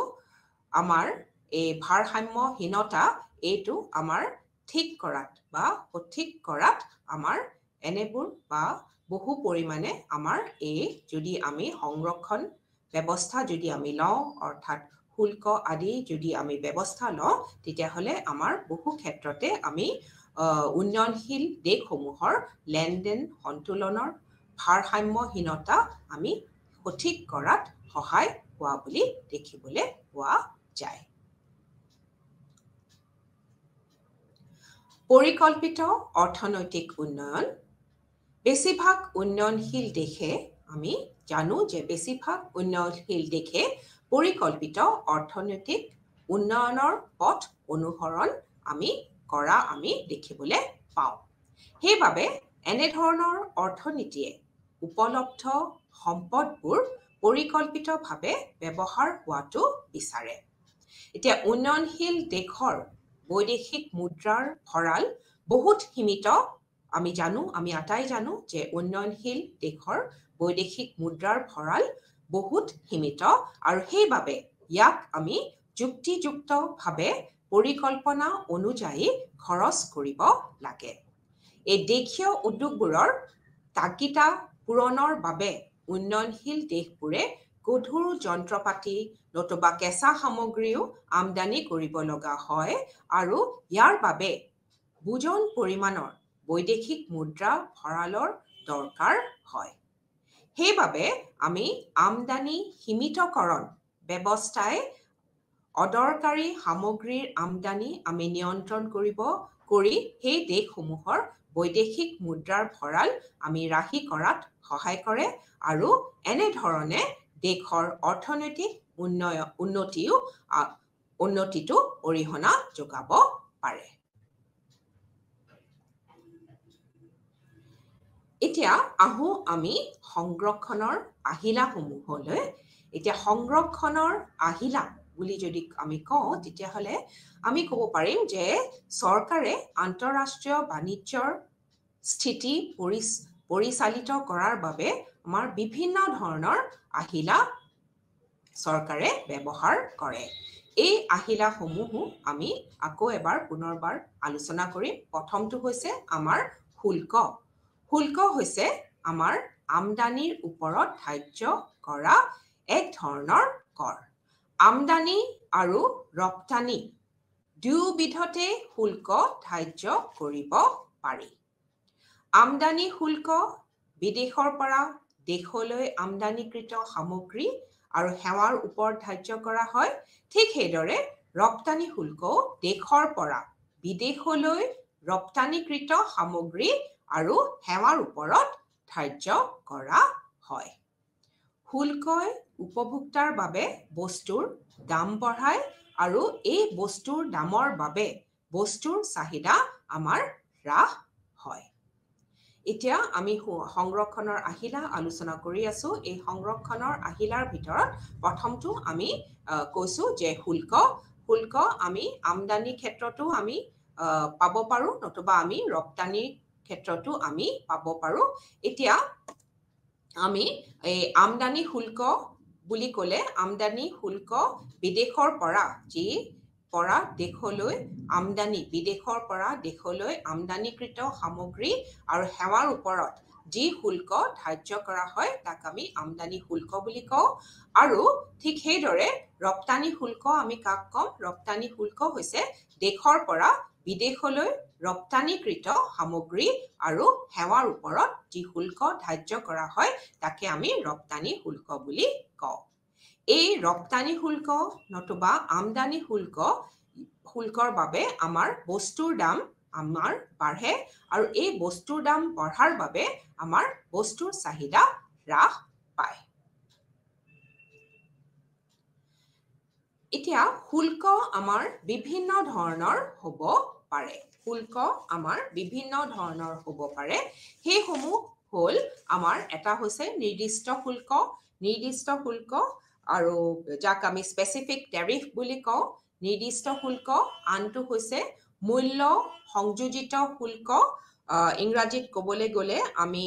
S1: আমাৰ এই ভাৰসাম্যহীনতা, এইটো আমাৰ ঠিক কৰাত বা সঠিক কৰাত আমাৰ এনেবোৰ বা বহু পৰিমাণে আমাৰ এই যদি আমি সংৰক্ষণ ব্যৱস্থা যদি আমি লওঁ, অৰ্থাৎ শুল্ক আদি যদি আমি ব্যৱস্থা লওঁ, তেতিয়াহ'লে আমাৰ বহু ক্ষেত্ৰতে আমি উন্নয়নশীল দেশসমূহৰ লেনদেন সন্তুলনৰ ভাৰসাম্যহীনতা আমি সঠিক কৰাত সহায় হোৱা বুলি দেখিবলৈ পোৱা যায়। পৰিকল্পিত অৰ্থনৈতিক উন্নয়ন। বেছিভাগ উন্নয়নশীল দেশে আমি জানো যে বেছিভাগ উন্নয়নশীল দেশে পৰিকল্পিত অৰ্থনৈতিক উন্নয়নৰ পথ অনুসৰণ কৰা আমি দেখিবলৈ পাওঁ। সেইবাবে এনেধৰণৰ অৰ্থনীতিয়ে উপলব্ধ সম্পদবোৰ পৰিকল্পিতভাৱে ব্যৱহাৰ হোৱাটো বিচাৰে। এতিয়া উন্নয়নশীল দেশৰ বৈদেশিক মুদ্ৰাৰ ভঁৰাল বহুত সীমিত। আমি আটাই জানো যে উন্নয়নশীল দেশৰ বৈদেশিক মুদ্ৰাৰ ভঁৰাল বহুত সীমিত আৰু সেইবাবে ইয়াক আমি যুক্তিযুক্তভাৱে পৰিকল্পনা অনুযায়ী খৰচ কৰিব লাগে। এই দেশীয় উদ্যোগবোৰৰ তাগিদা পূৰণৰ বাবে উন্নয়নশীল দেশবোৰে গধুৰ যন্ত্ৰপাতি নতুবা কেঁচা সামগ্ৰীও আমদানি কৰিব লগা হয় আৰু ইয়াৰ বাবে বুজন পৰিমাণৰ বৈদেশিক মুদ্ৰা ভঁৰালৰ দৰকাৰ হয়। সেইবাবে আমি আমদানি সীমিতকৰণ ব্যৱস্থাই অদৰকাৰী সামগ্ৰীৰ আমদানি আমি নিয়ন্ত্ৰণ কৰি সেই দেশসমূহৰ বৈদেশিক মুদ্ৰাৰ ভঁৰাল আমি ৰাহি কৰাত সহায় কৰে আৰু এনেধৰণে দেশৰ অৰ্থনৈতিক উন্নতিটো অৰিহণা যোগাব পাৰে। এতিয়া আহোঁ আমি সংৰক্ষণৰ আহিলাসমূহলৈ। এতিয়া সংৰক্ষণৰ আহিলা বুলি যদি আমি কওঁ তেতিয়াহ'লে আমি ক'ব পাৰিম যে চৰকাৰে আন্তঃৰাষ্ট্ৰীয় বাণিজ্যৰ স্থিতি পৰিচালিত কৰাৰ বাবে আমাৰ বিভিন্ন ধৰণৰ আহিলা চৰকাৰে ব্যৱহাৰ কৰে। এই আহিলাসমূহো আমি আকৌ এবাৰ পুনৰবাৰ আলোচনা কৰিম। প্ৰথমটো হৈছে আমাৰ শুল্ক। শুল্ক হৈছে আমাৰ আমদানিৰ ওপৰত ধাৰ্য কৰা এক ধৰণৰ কৰ। আমদানি আৰু ৰপ্তানি দুয়োবিধতে শুল্ক ধাৰ্য কৰিব পাৰি। আমদানি শুল্ক বিদেশৰ পৰা দেশলৈ আমদানিকৃত সামগ্ৰী আৰু সেৱাৰ ওপৰত ধাৰ্য কৰা হয়। ঠিক সেইদৰে ৰপ্তানি শুল্কও দেশৰ পৰা বিদেশলৈ ৰপ্তানিকৃত সামগ্ৰী আৰু সেৱাৰ ওপৰত ধাৰ্য কৰা হয়। শুল্কই উপভোক্তাৰ বাবে বস্তুৰ দাম বঢ়ায় আৰু এই বস্তুৰ দামৰ বাবে বস্তুৰ চাহিদা আমাৰ হ্ৰাস হয়। এতিয়া আমি সংৰক্ষণৰ আহিলা আলোচনা কৰি আছো। এই সংৰক্ষণৰ আহিলাৰ ভিতৰত প্ৰথমটো আমি কৈছো যে শুল্ক আমি আমদানি ক্ষেত্ৰতো আমি পাব পাৰো নতুবা আমি ৰপ্তানিৰ ক্ষেত্ৰতো আমি পাব পাৰো। এতিয়া আমি এই আমদানি শুল্ক বুলি ক'লে আমদানি শুল্ক বিদেশৰ পৰা বিদেশৰ পৰা দেশলৈ আমদানিকৃত সামগ্ৰী আৰু সেৱাৰ ওপৰত যি শুল্ক ধাৰ্য কৰা হয় তাক আমি আমদানি শুল্ক বুলি কওঁ। আৰু ঠিক সেইদৰে ৰপ্তানি শুল্ক আমি কাক কম? ৰপ্তানি শুল্ক হৈছে দেশৰ পৰা বিদেশলৈ ৰপ্তানিকৃত সামগ্ৰী আৰু সেৱাৰ ওপৰত যি শুল্ক ধাৰ্য কৰা হয় তাকে আমি ৰপ্তানি শুল্ক বুলি কওঁ। এই ৰপ্তানি শুল্ক নতুবা আমদানি শুল্কৰ বাবে আমাৰ বস্তুৰ দাম বাঢ়ে আৰু এই বস্তুৰ দাম বঢ়াৰ বাবে আমাৰ বস্তুৰ চাহিদা হ্ৰাস পায়। এতিয়া শুল্ক আমাৰ বিভিন্ন ধৰণৰ হ'ব পাৰে। সেইসমূহ হ'ল আমাৰ এটা হৈছে নিৰ্দিষ্ট শুল্ক আৰু যাক আমি স্পেচিফিক টেৰিফ বুলি কওঁ, নিৰ্দিষ্ট শুল্ক। আনটো হৈছে মূল্য সংযোজিত শুল্ক। ইংৰাজীত ক'বলৈ গ'লে আমি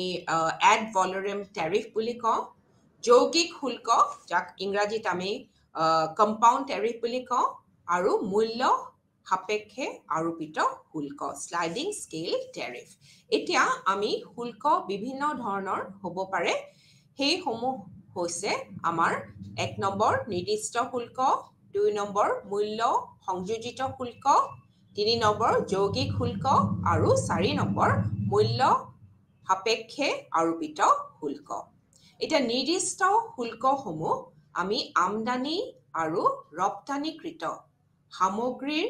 S1: এড ভেলৰেম টেৰিফ বুলি কওঁ। যৌগিক শুল্ক যাক ইংৰাজীত আমি কম্পাউণ্ড টেৰিফ বুলি কওঁ আৰু মূল্য সাপেক্ষে আৰোপিত শুল্ক শ্লাইডিং স্কেল টেৰিফ। এতিয়া আমি শুল্ক বিভিন্ন ধৰণৰ হ'ব পাৰে। সেইসমূহ হৈছে আমাৰ 1 নম্বৰ নিৰ্দিষ্ট শুল্ক, 2 নম্বৰ মূল্য সংযোজিত শুল্ক, 3 নম্বৰ যৌগিক শুল্ক আৰু 4 নম্বৰ মূল্য সাপেক্ষে আৰোপিত শুল্ক এটা নিৰ্দিষ্ট শুল্কসমূহ আমি আমদানি আৰু ৰপ্তানিকৃত সামগ্ৰীৰ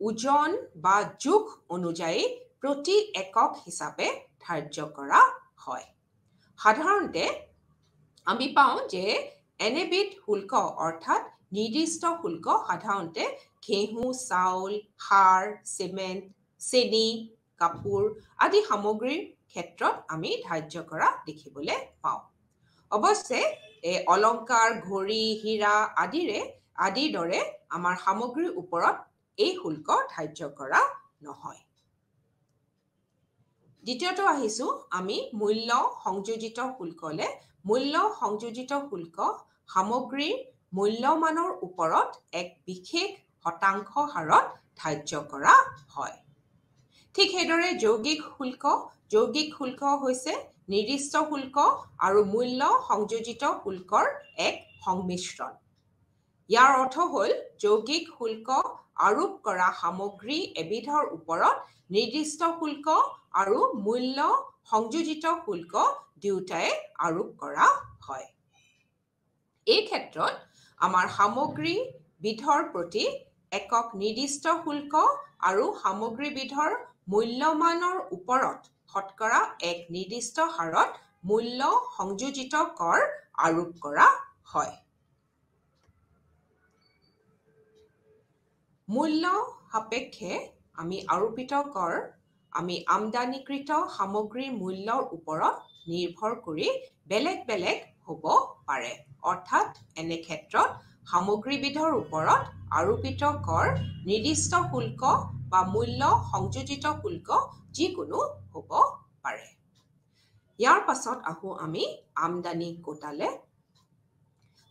S1: ওজন বা জোখ অনুযায়ী প্ৰতি একক হিচাপে ধাৰ্য কৰা হয় সাধাৰণতে আমি পাওঁ যে এনেবিধ শুল্ক অৰ্থাৎ নিৰ্দিষ্ট শুল্ক সাধাৰণতে ঘেঁহু চাউল সাৰ চিমেণ্ট চেনি কাপোৰ আদি সামগ্ৰীৰ ক্ষেত্ৰত আমি ধাৰ্য কৰা দেখিবলৈ পাওঁ অৱশ্যে অলংকাৰ ঘড়ী হীৰা আদিৰ দৰে আমাৰ সামগ্ৰীৰ ওপৰত এই শুল্ক ধাৰ্য কৰা নহয় দ্বিতীয়টো আহিছো আমি মূল্য সংযোজিত শুল্কলে মূল্য সংযোজিত শুল্ক সামগ্ৰীৰ মূল্যমানৰ ওপৰত এক বিশেষ শতাংশ হাৰত ধাৰ্য কৰা হয় ঠিক সেইদৰে যৌগিক শুল্ক হৈছে নিৰ্দিষ্ট শুল্ক আৰু মূল্য সংযোজিত শুল্কৰ এক সংমিশ্ৰণ ইয়াৰ অৰ্থ হ'ল যৌগিক শুল্ক আৰোপ কৰা সামগ্ৰী এবিধৰ ওপৰত নিৰ্দিষ্ট শুল্ক আৰু মূল্য সংযোজিত শুল্ক দুয়োটাই আৰোপ কৰা হয় এই ক্ষেত্ৰত আমাৰ সামগ্ৰী বিধৰ প্ৰতি একক নিৰ্দিষ্ট শুল্ক আৰু সামগ্ৰীবিধৰ মূল্যমানৰ ওপৰত শতকৰা এক নিৰ্দিষ্ট হাৰত মূল্য সংযোজিত কৰ আৰোপ কৰা হয় মূল্য সাপেক্ষে আমি আৰোপিত কৰ আমি আমদানিকৃত সামগ্ৰীৰ মূল্যৰ ওপৰত নিৰ্ভৰ কৰি বেলেগ বেলেগ হ'ব পাৰে অৰ্থাৎ এনে ক্ষেত্ৰত সামগ্ৰীবিধৰ ওপৰত আৰোপিত কৰ নিৰ্দিষ্ট শুল্ক বা মূল্য সংযোজিত শুল্ক যিকোনো হ'ব পাৰে ইয়াৰ পাছত আহো আমি আমদানি কোটালে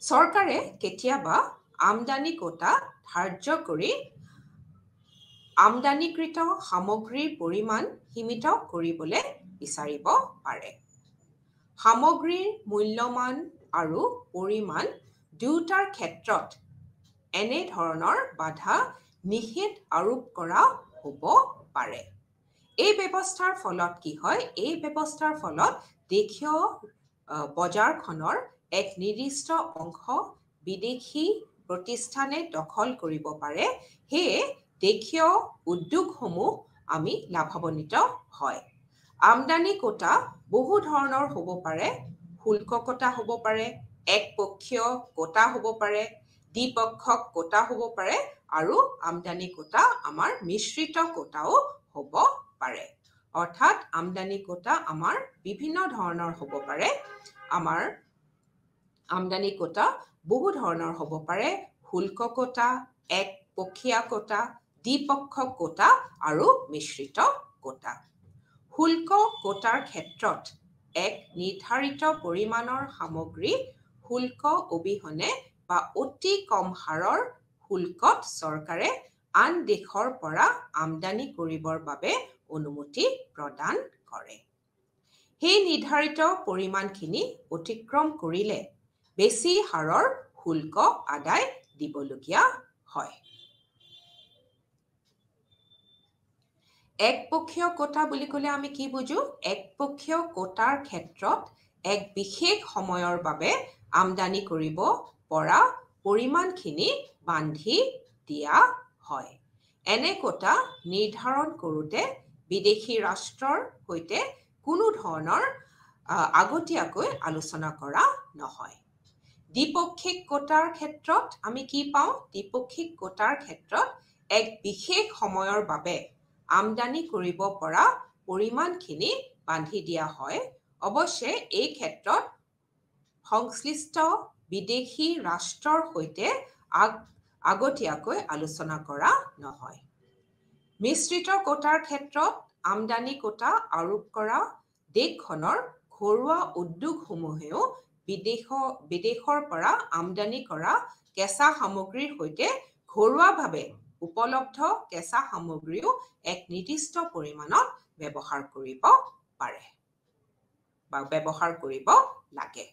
S1: চৰকাৰে কেতিয়াবা আমদানি কোটা ধাৰ্য কৰি আমদানিকৃত সামগ্ৰীৰ পৰিমাণ সীমিত কৰিবলৈ বিচাৰিব পাৰে সামগ্ৰীৰ মূল্যমান আৰু পৰিমাণ দুয়োটাৰ ক্ষেত্ৰত এনে ধৰণৰ বাধা নিষেধ আৰোপ কৰা হ'ব পাৰে এই ব্যৱস্থাৰ ফলত কি হয় এই ব্যৱস্থাৰ ফলত দেশীয় বজাৰখনৰ এক নিৰ্দিষ্ট অংশ বিদেশী প্ৰতিষ্ঠানে দখল কৰিব পাৰে সেয়ে দেশীয় উদ্যোগসমূহ আমি লাভান্বিত হয় আমদানি কোটা বহু ধৰণৰ হ'ব পাৰে শুল্ক কোটা হ'ব পাৰে একপক্ষীয় কোটা হ'ব পাৰে দ্বিপক্ষক কোটা হ'ব পাৰে আৰু আমদানি কোটা আমাৰ মিশ্ৰিত কোটাও হ'ব পাৰে অৰ্থাৎ আমদানি কোটা আমাৰ বিভিন্ন ধৰণৰ হ'ব পাৰে আমাৰ আমদানি কোটা বহু ধৰণৰ হ'ব পাৰে শুল্ক কোটা একপক্ষীয় কোটা দ্বিপক্ষক কোটা আৰু মিশ্ৰিত কোটা শুল্ক কোটাৰ ক্ষেত্ৰত এক নিৰ্ধাৰিত পৰিমাণৰ সামগ্ৰী শুল্ক অবিহনে বা অতি কম হাৰৰ শুল্কত চৰকাৰে আন দেশৰ পৰা আমদানি কৰিবৰ বাবে অনুমতি প্ৰদান কৰে সেই নিৰ্ধাৰিত পৰিমাণখিনি অতিক্ৰম কৰিলে বেছি হাৰৰ শুল্ক আদায় দিবলগীয়া হয় একপক্ষীয় কোটা বুলি ক'লে আমি কি বুজো একপক্ষীয় কোটাৰ ক্ষেত্ৰত এক বিশেষ সময়ৰ বাবে আমদানি কৰিব পৰা পৰিমাণখিনি বান্ধি দিয়া হয় এনে কোটা নিৰ্ধাৰণ কৰোঁতে বিদেশী ৰাষ্ট্ৰৰ সৈতে কোনো ধৰণৰ আগতীয়াকৈ আলোচনা কৰা নহয় দ্বিপক্ষিক কোটাৰ ক্ষেত্ৰত আমি কি পাওঁ দ্বিপক্ষিক কোটাৰ ক্ষেত্ৰত এক বিশেষ সময়ৰ বাবে আমদানি কৰিব পৰা পৰিমাণখিনি বান্ধি দিয়া হয় অৱশ্যে এই ক্ষেত্ৰত সংশ্লিষ্ট বিদেশী ৰাষ্ট্ৰৰ সৈতে আগতীয়াকৈ আলোচনা কৰা নহয় মিশ্ৰিত কোটাৰ ক্ষেত্ৰত আমদানি কোটা আৰোপ কৰা দেশখনৰ ঘৰুৱা উদ্যোগসমূহেও বিদেশৰ পৰা আমদানি কৰা কেঁচা সামগ্ৰীৰ সৈতে ঘৰুৱাভাৱে উপলব্ধ কেঁচা সামগ্ৰীও এক নিৰ্দিষ্ট পৰিমাণত ব্যৱহাৰ কৰিব পাৰে বা ব্যৱহাৰ কৰিব লাগে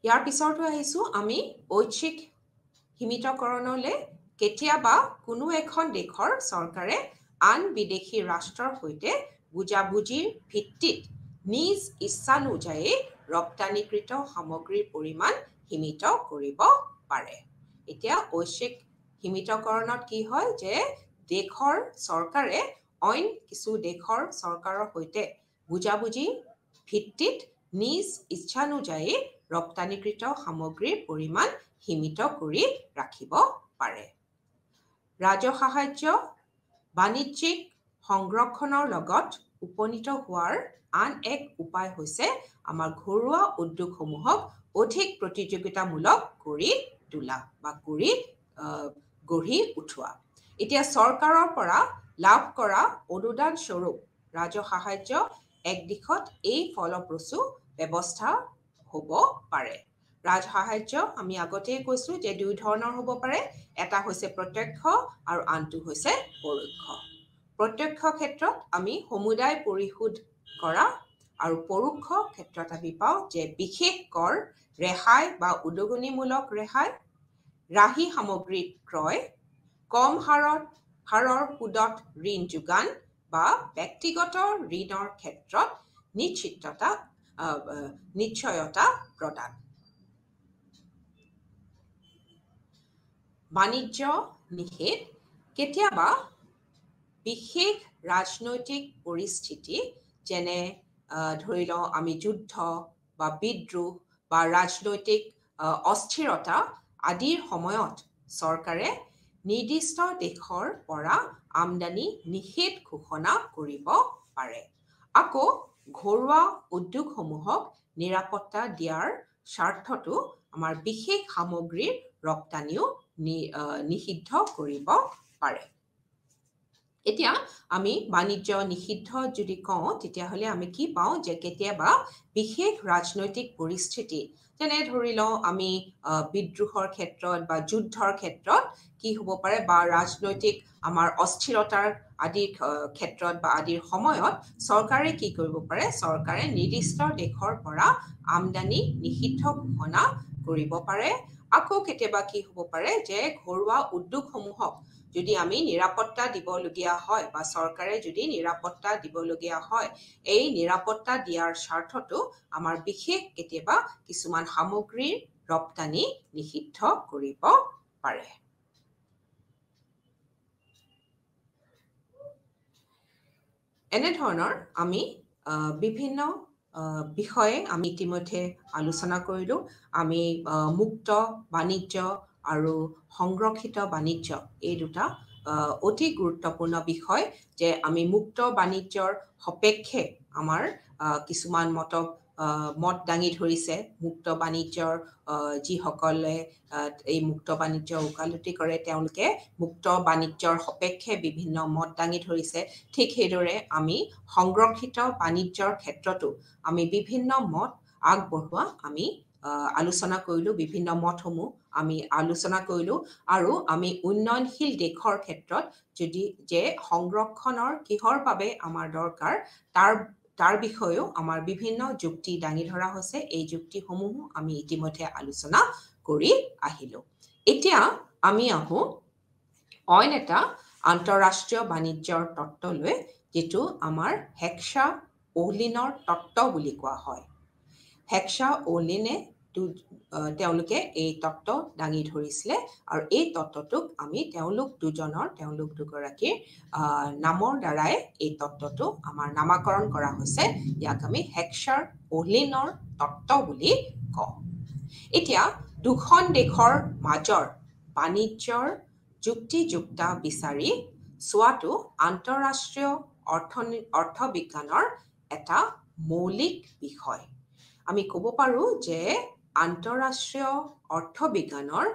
S1: ইয়াৰ পিছৰটো আহিছো আমি ঐচ্ছিক সীমিতকৰণলৈ কেতিয়াবা কোনো এখন দেশৰ চৰকাৰে আন বিদেশী ৰাষ্ট্ৰৰ সৈতে বুজাবুজিৰ ভিত্তিত নিজ ইচ্ছানুযায়ী ৰপ্তানিকৃত সামগ্ৰীৰ পৰিমাণ সীমিত কৰিব পাৰে। এতিয়া ঐশ্বিক সীমিতকৰণত কি হয় যে দেশৰ চৰকাৰে অইন কিছু দেশৰ চৰকাৰৰ সৈতে বুজাবুজি ভিত্তিত নিজ ইচ্ছানুযায়ী ৰপ্তানিকৃত সামগ্ৰীৰ পৰিমাণ সীমিত কৰি ৰাখিব পাৰে। ৰাজহ সাহায্য বাণিজ্যিক সংৰক্ষণৰ লগত উপনীত হোৱাৰ আন এক উপায় হৈছে আমাৰ ঘৰুৱা উদ্যোগসমূহক অধিক প্ৰতিযোগিতামূলক কৰি তোলা বা গঢ়ি উঠোৱা। এতিয়া চৰকাৰৰ পৰা লাভ কৰা অনুদান স্বৰূপ ৰাজহ সাহায্য এক দিশত এই ফলপ্ৰসূ ব্যৱস্থা হ'ব পাৰে। ৰাজহ সাহায্য আমি আগতেই কৈছো যে দুই ধৰণৰ হ'ব পাৰে, এটা হৈছে প্ৰত্যক্ষ আৰু আনটো হৈছে পৰোক্ষ। প্ৰত্যক্ষ ক্ষেত্ৰত আমি সমুদায় পৰিশোধ কৰা আৰু পৰোক্ষ ক্ষেত্ৰত আমি পাওঁ যে বিশেষ কৰ ৰেহাই বা উদগনিমূলক ৰেহাই, ৰাহি সামগ্ৰী ক্ৰয়, কম হাৰৰ সুদত ঋণ যোগান বা ব্যক্তিগত ঋণৰ ক্ষেত্ৰত নিশ্চয়তা প্ৰদান। বাণিজ্য নিষেধ কেতিয়াবা বিশেষ ৰাজনৈতিক পৰিস্থিতি যেনে ধৰি লওঁ আমি যুদ্ধ বা বিদ্ৰোহ বা ৰাজনৈতিক অস্থিৰতা আদিৰ সময়ত চৰকাৰে নিৰ্দিষ্ট দেশৰ পৰা আমদানি নিষেধ ঘোষণা কৰিব পাৰে। আকৌ ঘৰুৱা উদ্যোগসমূহক নিৰাপত্তা দিয়াৰ স্বাৰ্থতো আমাৰ বিশেষ সামগ্ৰীৰ ৰপ্তানিও নিষিদ্ধ কৰিব পাৰে। এতিয়া আমি বাণিজ্য নিষিদ্ধ যদি কওঁ তেতিয়াহ'লে আমি কি পাওঁ যে কেতিয়াবা বিশেষ ৰাজনৈতিক পৰিস্থিতি যেনে ধৰি লওঁ আমি বিদ্ৰোহৰ ক্ষেত্ৰত বা যুদ্ধৰ ক্ষেত্ৰত কি হ'ব পাৰে বা ৰাজনৈতিক আমাৰ অস্থিৰতাৰ আদিৰ ক্ষেত্ৰত বা আদিৰ সময়ত চৰকাৰে কি কৰিব পাৰে, চৰকাৰে নিৰ্দিষ্ট দেশৰ পৰা আমদানি নিষিদ্ধ ঘোষণা কৰিব পাৰে। আকৌ কেতিয়াবা কি হ'ব পাৰে যে ঘৰুৱা উদ্যোগসমূহক যদি আমি নিৰাপত্তা দিবলগীয়া হয় বা চৰকাৰে যদি নিৰাপত্তা দিবলগীয়া হয়, এই নিৰাপত্তা দিয়াৰ স্বাৰ্থতো আমাৰ বিশেষ কেতিয়াবা কিছুমান সামগ্ৰীৰ ৰপ্তানি নিষিদ্ধ কৰিব পাৰে। এনেধৰণৰ আমি বিভিন্ন বিষয়ে আমি ইতিমধ্যে আলোচনা কৰিলোঁ। আমি মুক্ত বাণিজ্য আৰু সংৰক্ষিত বাণিজ্য এই দুটা অতি গুৰুত্বপূৰ্ণ বিষয় যে আমি মুক্ত বাণিজ্যৰ সপক্ষে আমাৰ কিছুমান মত দাঙি ধৰিছে। মুক্ত বাণিজ্যৰ যিসকলে এই মুক্ত বাণিজ্যৰ ওকালতি কৰে তেওঁলোকে মুক্ত বাণিজ্যৰ সপক্ষে বিভিন্ন মত দাঙি ধৰিছে। ঠিক সেইদৰে আমি সংৰক্ষিত বাণিজ্যৰ ক্ষেত্ৰতো আমি বিভিন্ন মত আগবঢ়োৱা আমি আলোচনা কৰিলোঁ, বিভিন্ন মতসমূহ আমি আলোচনা কৰিলোঁ। আৰু আমি উন্নয়নশীল দেশৰ ক্ষেত্ৰত যদি যে সংৰক্ষণৰ কিহৰ বাবে আমাৰ দৰকাৰ তাৰ বিষয়েও আমাৰ বিভিন্ন যুক্তি দাঙি ধৰা হৈছে। এই যুক্তিসমূহো আমি ইতিমধ্যে আলোচনা কৰি আহিলোঁ। এতিয়া আমি আহোঁ অইন এটা আন্তঃৰাষ্ট্ৰীয় বাণিজ্যৰ তত্ত্বলৈ, যিটো আমাৰ হেক্সা-অ'লিনৰ তত্ত্ব বুলি কোৱা হয়। হেক্সা-অ'লিনে তেওঁলোকে এই তত্ত্ব দাঙি ধৰিছিলে আৰু এই তত্ত্বটোক আমি তেওঁলোক দুগৰাকীৰ নামৰ দ্বাৰাই এই তত্ত্বটো আমাৰ নামাকৰণ কৰা হৈছে। ইয়াক আমি হেক্সা-অ'লিনৰ তত্ত্ব বুলি কওঁ। এতিয়া দুখন দেশৰ মাজৰ বাণিজ্যৰ যুক্তিযুক্তা বিচাৰি চোৱাটো আন্তঃৰাষ্ট্ৰীয় অৰ্থবিজ্ঞানৰ এটা মৌলিক বিষয়। আমি ক'ব পাৰোঁ যে আন্তঃৰাষ্ট্ৰীয় অৰ্থবিজ্ঞানৰ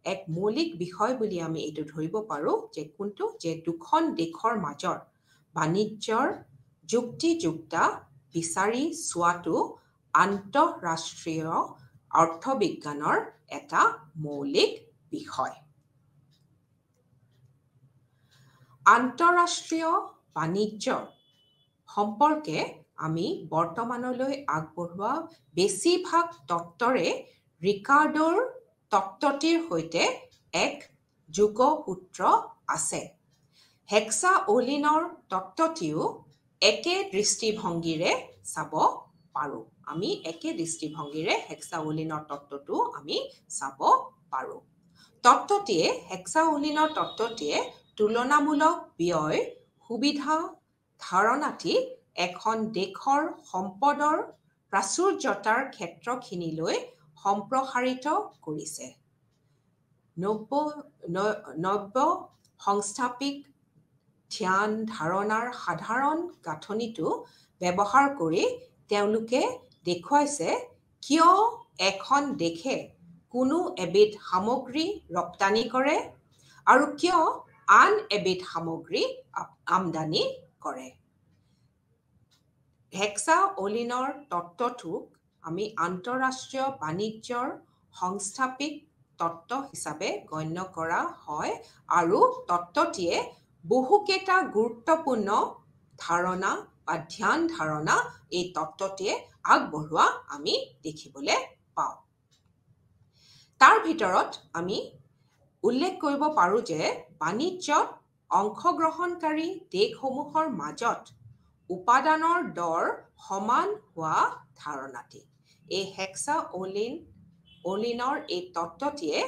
S1: এক মৌলিক বিষয় বুলি আমি এইটো ধৰিব পাৰোঁ যে কোনটো, যে দুখন দেশৰ মাজৰ বাণিজ্যৰ যুক্তিযুক্তা বিচাৰি চোৱাটো আন্তঃৰাষ্ট্ৰীয় অৰ্থবিজ্ঞানৰ এটা মৌলিক বিষয়। আন্তঃৰাষ্ট্ৰীয় বাণিজ্য সম্পৰ্কে আমি বৰ্তমানলৈ আগবঢ়োৱা বেছিভাগ তত্ত্বৰে ৰিকাৰ্ডোৰ তত্ত্বটিৰ সৈতে এক যোগসূত্ৰ আছে। হেক্সাঅলিনৰ তত্ত্বটিও একে দৃষ্টিভংগীৰে চাব পাৰোঁ। আমি একে দৃষ্টিভংগীৰে হেক্সাঅলিনৰ তত্ত্বটো আমি চাব পাৰোঁ। হেক্সাঅলিনৰ তত্ত্বটিয়ে তুলনামূলক ব্যয় সুবিধা ধাৰণাটি এখন দেশৰ সম্পদৰ প্ৰাচুৰ্যতাৰ ক্ষেত্ৰখিনিলৈ সম্প্ৰসাৰিত কৰিছে। নব্য সংস্থাপিক ধ্যান ধাৰণাৰ সাধাৰণ গাঁথনিটো ব্যৱহাৰ কৰি তেওঁলোকে দেখুৱাইছে কিয় এখন দেশে কোনো এবিধ সামগ্ৰী ৰপ্তানি কৰে আৰু কিয় আন এবিধ সামগ্ৰী আমদানি কৰে। হেক্সাঅলিনৰ তত্ত্বটোক আমি আন্তঃৰাষ্ট্ৰীয় বাণিজ্যৰ সংস্থাপিক তত্ত্ব হিচাপে গণ্য কৰা হয় আৰু তত্ত্বটিয়ে বহুকেইটা গুৰুত্বপূৰ্ণ ধাৰণা বা ধ্যান ধাৰণা এই তত্ত্বটিয়ে আগবঢ়োৱা আমি দেখিবলৈ পাওঁ। তাৰ ভিতৰত আমি উল্লেখ কৰিব পাৰোঁ যে বাণিজ্যত অংশগ্ৰহণকাৰী দেশসমূহৰ মাজত উপাদানৰ দৰ সমান হোৱা ধাৰণাটি। এই হেক্সাঅলিনৰ এই তত্ত্বটিয়ে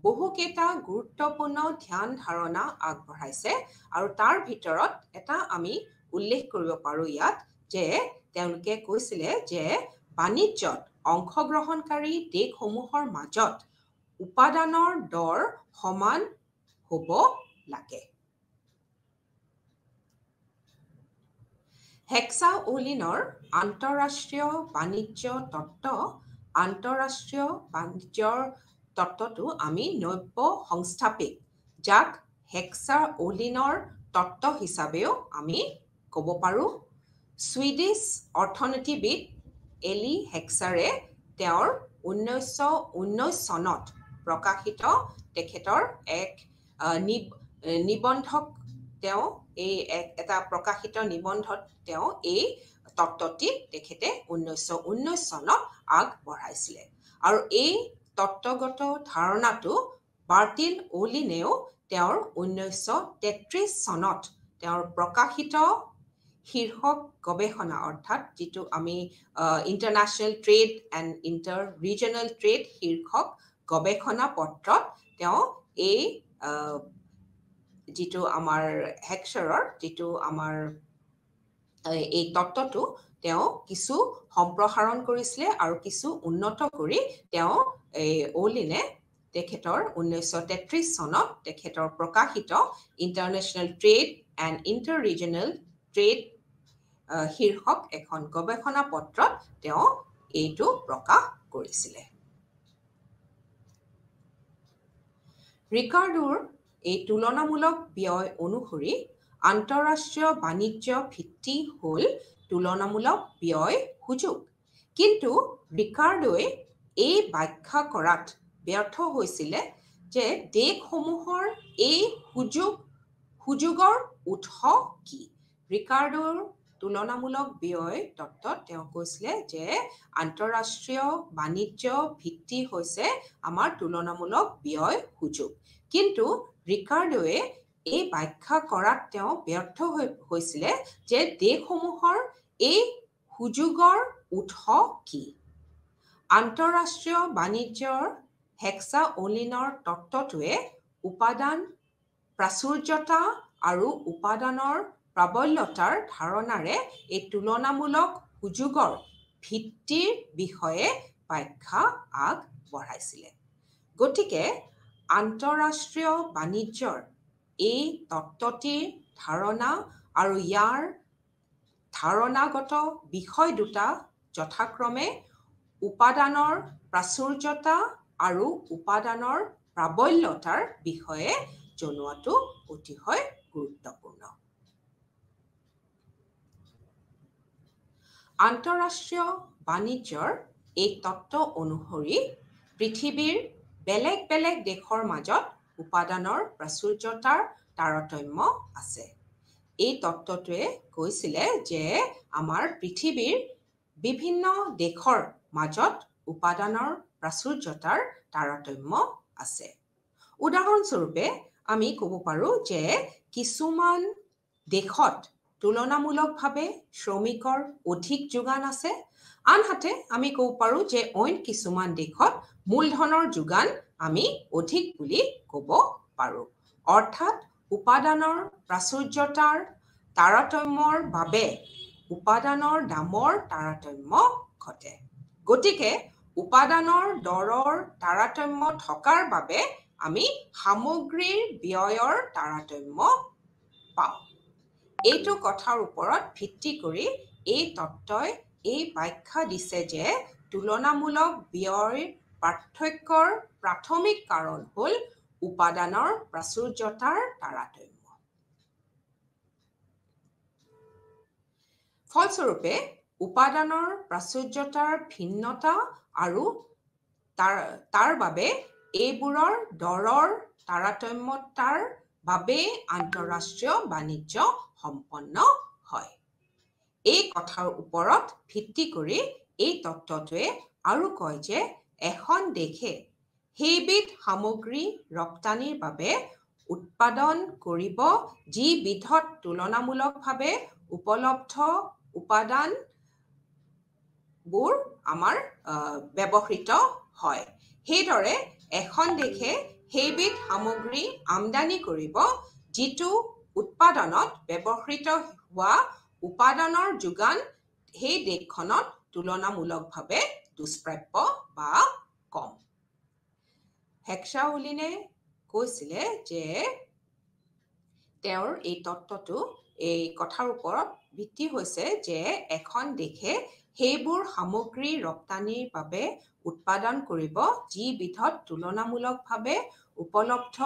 S1: বহুকেইটা গুৰুত্বপূৰ্ণ ধ্যান ধাৰণা আগবঢ়াইছে আৰু তাৰ ভিতৰত এটা আমি উল্লেখ কৰিব পাৰোঁ ইয়াত যে তেওঁলোকে কৈছিলে যে বাণিজ্যত অংশগ্ৰহণকাৰী দেশসমূহৰ মাজত উপাদানৰ দৰ সমান হ'ব লাগে। হেক্সাঅলিনৰ আন্তঃৰাষ্ট্ৰীয় বাণিজ্য তত্ত্বটো আমি নব্য সংস্থাপিক, যাক হেক্সাঅলিনৰ তত্ত্ব হিচাপেও আমি ক'ব পাৰোঁ। ছুইডিছ অৰ্থনীতিবিদ এলি হেক্সাৰে তেওঁৰ 1919 চনত প্ৰকাশিত তেখেতৰ এক নিবন্ধক এটা প্ৰকাশিত নিবন্ধত তেওঁ এই তত্ত্বটি তেখেতে 1919 চনত আগবঢ়াইছিলে আৰু এই তত্ত্বগত ধাৰণাটো বাৰ্টিল অলিনেও তেওঁৰ 1933 চনত তেওঁৰ প্ৰকাশিত শীৰ্ষক গৱেষণা অৰ্থাৎ যিটো আমি international trade and inter regional trade শীৰ্ষক গৱেষণা পত্ৰত তেওঁ এই যিটো আমাৰ হেক্সাৰৰ যিটো আমাৰ এই তত্ত্বটো তেওঁ কিছু সম্প্ৰসাৰণ কৰিছিলে আৰু কিছু উন্নত কৰি তেওঁ অলিনে তেখেতৰ 1933 চনত তেখেতৰ প্ৰকাশিত international trade and inter regional trade শীৰ্ষক এখন গৱেষণা পত্ৰত তেওঁ এইটো প্ৰকাশ কৰিছিলে। ৰিকাৰ্ডোৰ এই তুলনামূলক ব্যয় অনুসৰি আন্তঃৰাষ্ট্ৰীয় বাণিজ্য ভিত্তি হ'ল তুলনামূলক ব্যয় সুযোগ। কিন্তু ৰিকাৰ্ডোৱে এই ব্যাখ্যা কৰাত ব্যৰ্থ হৈছিলে যে দেশসমূহৰ এই সুযোগৰ উৎস কি। ৰিকাৰ্ডোৰ তুলনামূলক ব্যয় তত্ত্বত তেওঁ কৈছিলে যে আন্তঃৰাষ্ট্ৰীয় বাণিজ্য ভিত্তি হৈছে আমাৰ তুলনামূলক ব্যয় সুযোগ। কিন্তু ৰিকাৰ্ডোৱে এই ব্যাখ্যা কৰাত তেওঁ ব্যৰ্থ হৈছিলে যে দেশসমূহৰ এই সুযোগৰ উৎস কি। আন্তঃৰাষ্ট্ৰীয় বাণিজ্যৰ হেক্সাঅলিনৰ তত্ত্বটোৱে উপাদান প্ৰাচুৰ্যতা আৰু উপাদানৰ প্ৰাবল্যতাৰ ধাৰণাৰে এই তুলনামূলক সুযোগৰ ভিত্তিৰ বিষয়ে ব্যাখ্যা আগবঢ়াইছিলে। গতিকে আন্তঃৰাষ্ট্ৰীয় বাণিজ্যৰ এই তত্ত্বটিৰ ধাৰণা আৰু ইয়াৰ ধাৰণাগত বিষয় দুটা যথাক্ৰমে উপাদানৰ প্ৰাচুৰ্যতা আৰু উপাদানৰ প্ৰাবল্যতাৰ বিষয়ে জনোৱাটো অতিশয় গুৰুত্বপূৰ্ণ। আন্তঃৰাষ্ট্ৰীয় বাণিজ্যৰ এই তত্ত্ব অনুসৰি পৃথিৱীৰ বেলেগ বেলেগ দেশৰ মাজত উপাদানৰ প্ৰাচুৰ্যতাৰ তাৰতম্য আছে। এই তত্ত্বটোৱে কৈছিলে যে আমাৰ পৃথিৱীৰ বিভিন্ন দেশৰ মাজত উপাদানৰ প্ৰাচুৰ্যতাৰ তাৰতম্য আছে। উদাহৰণস্বৰূপে আমি ক'ব পাৰোঁ যে কিছুমান দেশত তুলনামূলকভাৱে শ্ৰমিকৰ অধিক যোগান আছে, আনহাতে আমি ক'ব পাৰোঁ যে অইন কিছুমান দেশত মূলধনৰ যোগান আমি অধিক বুলি ক'ব পাৰোঁ। অৰ্থাৎ উপাদানৰ প্ৰাচুৰ্যতাৰ তাৰতম্যৰ বাবে উপাদানৰ দামৰ তাৰতম্য ঘটে। গতিকে উপাদানৰ দৰৰ তাৰতম্য থকাৰ বাবে আমি সামগ্ৰীৰ ব্যয়ৰ তাৰতম্য পাওঁ। এইটো কথাৰ ওপৰত ভিত্তি কৰি এই তত্ত্বই এই ব্যাখ্যা দিছে যে তুলনামূলক ব্যয়ৰ পাৰ্থক্যৰ প্ৰাথমিক কাৰণ হ'ল উপাদানৰ প্ৰাচুৰ্যতাৰ তাৰতম্য। ফলস্বৰূপে উপাদানৰ প্ৰাচুৰ্যতাৰ ভিন্নতা আৰু তাৰ বাবে এইবোৰৰ দৰৰ তাৰতম্যতাৰ বাবে আন্তঃৰাষ্ট্ৰীয় বাণিজ্য সম্পন্ন হয়। এই কথাৰ ওপৰত ভিত্তি কৰি এই তত্ত্বটোৱে আৰু কয় যে এখন দেশে সেইবিধ সামগ্ৰী ৰপ্তানিৰ বাবে উৎপাদন কৰিব যি বিধত তুলনামূলকভাৱে উপলব্ধ উপাদানবোৰ আমাৰ ব্যৱহৃত হয়। সেইদৰে এখন দেশে সেইবিধ সামগ্ৰী আমদানি কৰিব যিটো উৎপাদনত ব্যৱহৃত হোৱা উপাদানৰ যোগান সেই দেশখনত তুলনামূলকভাৱে দুষ্প্ৰাপ্য বা কম। হেক্সাউলিনে কৈছিলে যে তেওঁৰ এই তত্ত্বটো এই কথাৰ ওপৰত ভিত্তি হৈছে যে এখন দেশে সেইবোৰ সামগ্ৰী ৰপ্তানিৰ বাবে উৎপাদন কৰিব যি বিধত তুলনামূলকভাৱে উপলব্ধ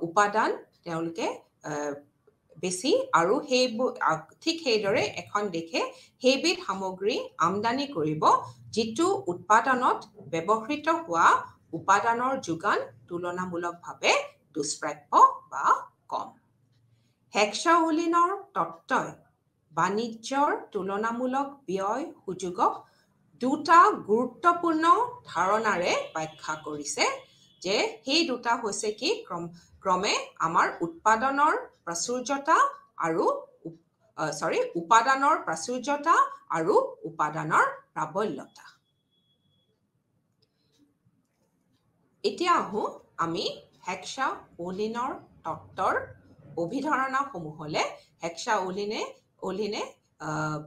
S1: উপাদান তেওঁলোকে বেছি আৰু সেইবোৰ ঠিক সেইদৰে এখন দেশে সেইবিধ সামগ্ৰী আমদানি কৰিব যিটো উৎপাদনত ব্যৱহৃত হোৱা উপাদানৰ যোগান তুলনামূলকভাৱে দুষ্প্ৰাপ্য বা কম। হেক্সাউলিনৰ তত্ত্বই বাণিজ্যৰ তুলনামূলক ব্যয় সুযোগক দুটা গুৰুত্বপূৰ্ণ ধাৰণাৰে ব্যাখ্যা কৰিছে, যে সেই দুটা হৈছে কি ক্ৰমে আমাৰ উপাদানৰ প্ৰাচুৰ্যতা আৰু উপাদানৰ প্ৰাবল্যতা। এতিয়া আহোঁ আমি হেক্সাউলিনৰ তত্ত্বৰ অভিধাৰণাসমূহলৈ। হেক্সাউলিনে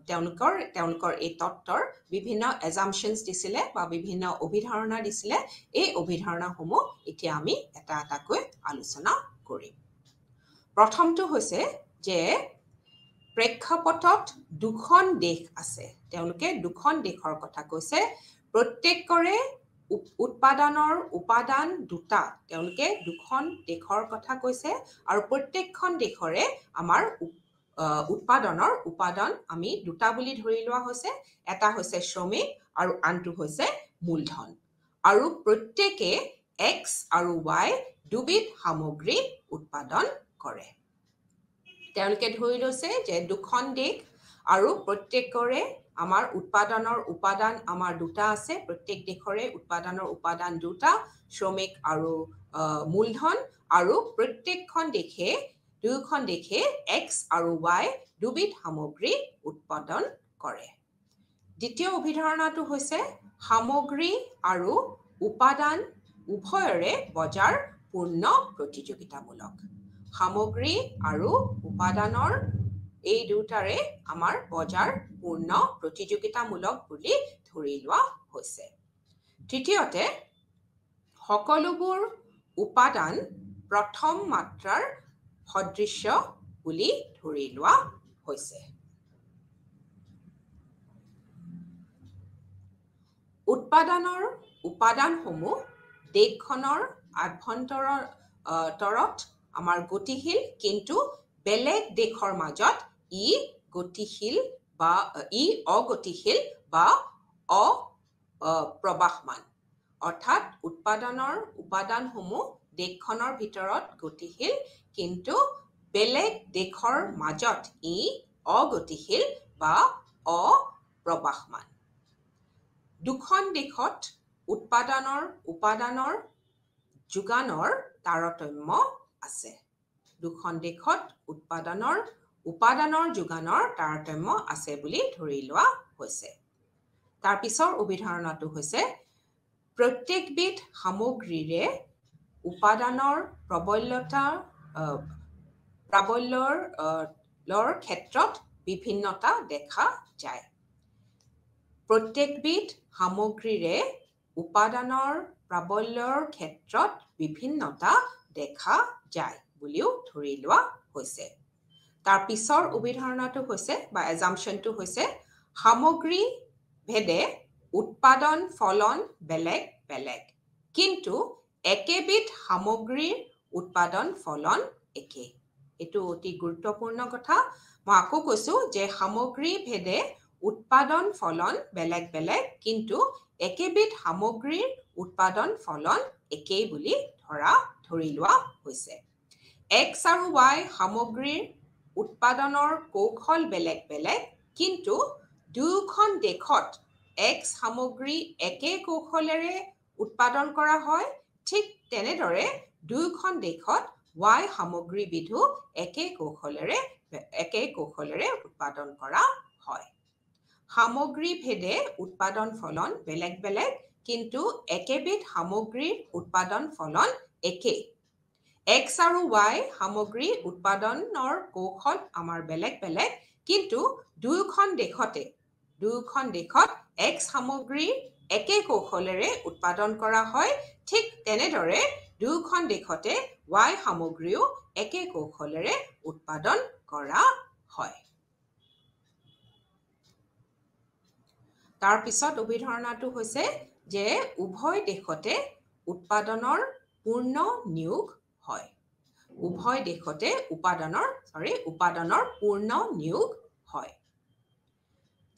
S1: তেওঁলোকৰ এই তত্ত্বৰ বিভিন্ন এজাম্পশ্যনছ দিছিলে বা বিভিন্ন অভিধাৰণা দিছিলে। এই অভিধাৰণাসমূহ এতিয়া আমি এটা এটাকৈ আলোচনা কৰিম। প্ৰথমটো হৈছে যে প্ৰেক্ষাপটত দুখন দেশ আছে। তেওঁলোকে দুখন দেশৰ কথা কৈছে। প্ৰত্যেকৰে উৎপাদনৰ উপাদান দুটা। তেওঁলোকে দুখন দেশৰ কথা কৈছে আৰু প্ৰত্যেকখন দেশৰে আমাৰ উৎপাদনৰ উপাদান আমি দুটা বুলি ধৰি লোৱা হৈছে। এটা হৈছে শ্ৰমিক আৰু আনটো হৈছে মূলধন। আৰু প্ৰত্যেকে X আৰু Y দুবিধ সামগ্ৰী উৎপাদন কৰে। তেওঁলোকে ধৰি লৈছে যে দুখন দেশ আৰু প্ৰত্যেকৰে আমাৰ উৎপাদনৰ উপাদান আমাৰ দুটা আছে। প্ৰত্যেক দেশৰে উৎপাদনৰ উপাদান দুটা, শ্ৰমিক আৰু মূলধন, আৰু প্ৰত্যেকখন দেশে দুয়োখন দেশে X আৰু Y দুবিধ সামগ্ৰী উৎপাদন কৰে। দ্বিতীয় অভিধাৰণাটো হৈছে সামগ্ৰী আৰু উপাদান উভয়ৰে বজাৰ পূৰ্ণ প্ৰতিযোগিতামূলক। সামগ্ৰী আৰু উপাদানৰ এই দুটাৰে আমাৰ বজাৰ পূৰ্ণ প্ৰতিযোগিতামূলক বুলি ধৰি লোৱা হৈছে। তৃতীয়তে সকলোবোৰ উপাদান প্ৰথম মাত্ৰাৰ সদৃশ্য বুলি ধৰি লোৱা হৈছে। উৎপাদনৰ উপাদানসমূহ দেশখনৰ আভ্যন্তৰত আমাৰ গতিশীল, কিন্তু বেলেগ দেশৰ মাজত ই অগতিশীল বা অপ্ৰবাহমান। অৰ্থাৎ উৎপাদনৰ উপাদানসমূহ দেশখনৰ ভিতৰত গতিশীল, কিন্তু বেলেগ দেশৰ মাজত ই অগতিশীল বা অপ্ৰবাহমান। দুখন দেশত উপাদানৰ যোগানৰ তাৰতম্য আছে দুখন দেশত উপাদানৰ যোগানৰ তাৰতম্য আছে বুলি ধৰি লোৱা হৈছে তাৰ পিছৰ উদাহৰণটো হৈছে প্ৰত্যেকবিধ সামগ্ৰীৰে উপাদানৰ প্ৰাবল্যৰ ক্ষেত্ৰত বিভিন্নতা দেখা যায় প্ৰত্যেকবিধ সামগ্ৰীৰে উপাদানৰ প্ৰাবল্যৰ ক্ষেত্ৰত বিভিন্নতা দেখা যায় বুলিও ধৰি লোৱা হৈছে তাৰ পিছৰ উদাহৰণটো হৈছে বা এজাম্পশনটো হৈছে সামগ্ৰী ভেদে উৎপাদন ফলন বেলেগ বেলেগ কিন্তু একেবিধ সামগ্ৰীৰ উৎপাদন ফলন একে এটো অতি গুৰুত্বপূৰ্ণ কথা মই আকৌ কৈছো যে সামগ্ৰী ভেদে উৎপাদন ফলন বেলেগ বেলেগ কিন্তু একেবিধ সামগ্ৰীৰ উৎপাদন ফলন একেই বুলি ধৰি লোৱা হৈছে x আৰু y সামগ্ৰীৰ উৎপাদনৰ কৌশল বেলেগ বেলেগ কিন্তু দুখন দেশত x সামগ্ৰী একে কৌশলেৰে উৎপাদন কৰা হয় ঠিক তেনেদৰে দুখন দেশত y সামগ্ৰীবিধো একে কৌশলেৰে উৎপাদন কৰা হয় সামগ্ৰী ভেদে উৎপাদন ফলন বেলেগ বেলেগ কিন্তু একেবিধ সামগ্ৰীৰ উৎপাদন ফলন একে x আৰু y সামগ্ৰী উৎপাদনৰ কৌশল আমাৰ বেলেগ বেলেগ কিন্তু দুখন দেশত x সামগ্ৰী একে কৌশলেৰে উৎপাদন কৰা হয় ঠিক তেনেদৰে দুখন দেশতে y সামগ্ৰীও একে কৌশলেৰে উৎপাদন কৰা হয় তাৰ পিছত উদাহৰণটো হৈছে যে উভয় দেশতে উৎপাদনৰ পূৰ্ণ নিয়োগ হয় উভয় দেশতে উৎপাদনৰ পূৰ্ণ নিয়োগ হয়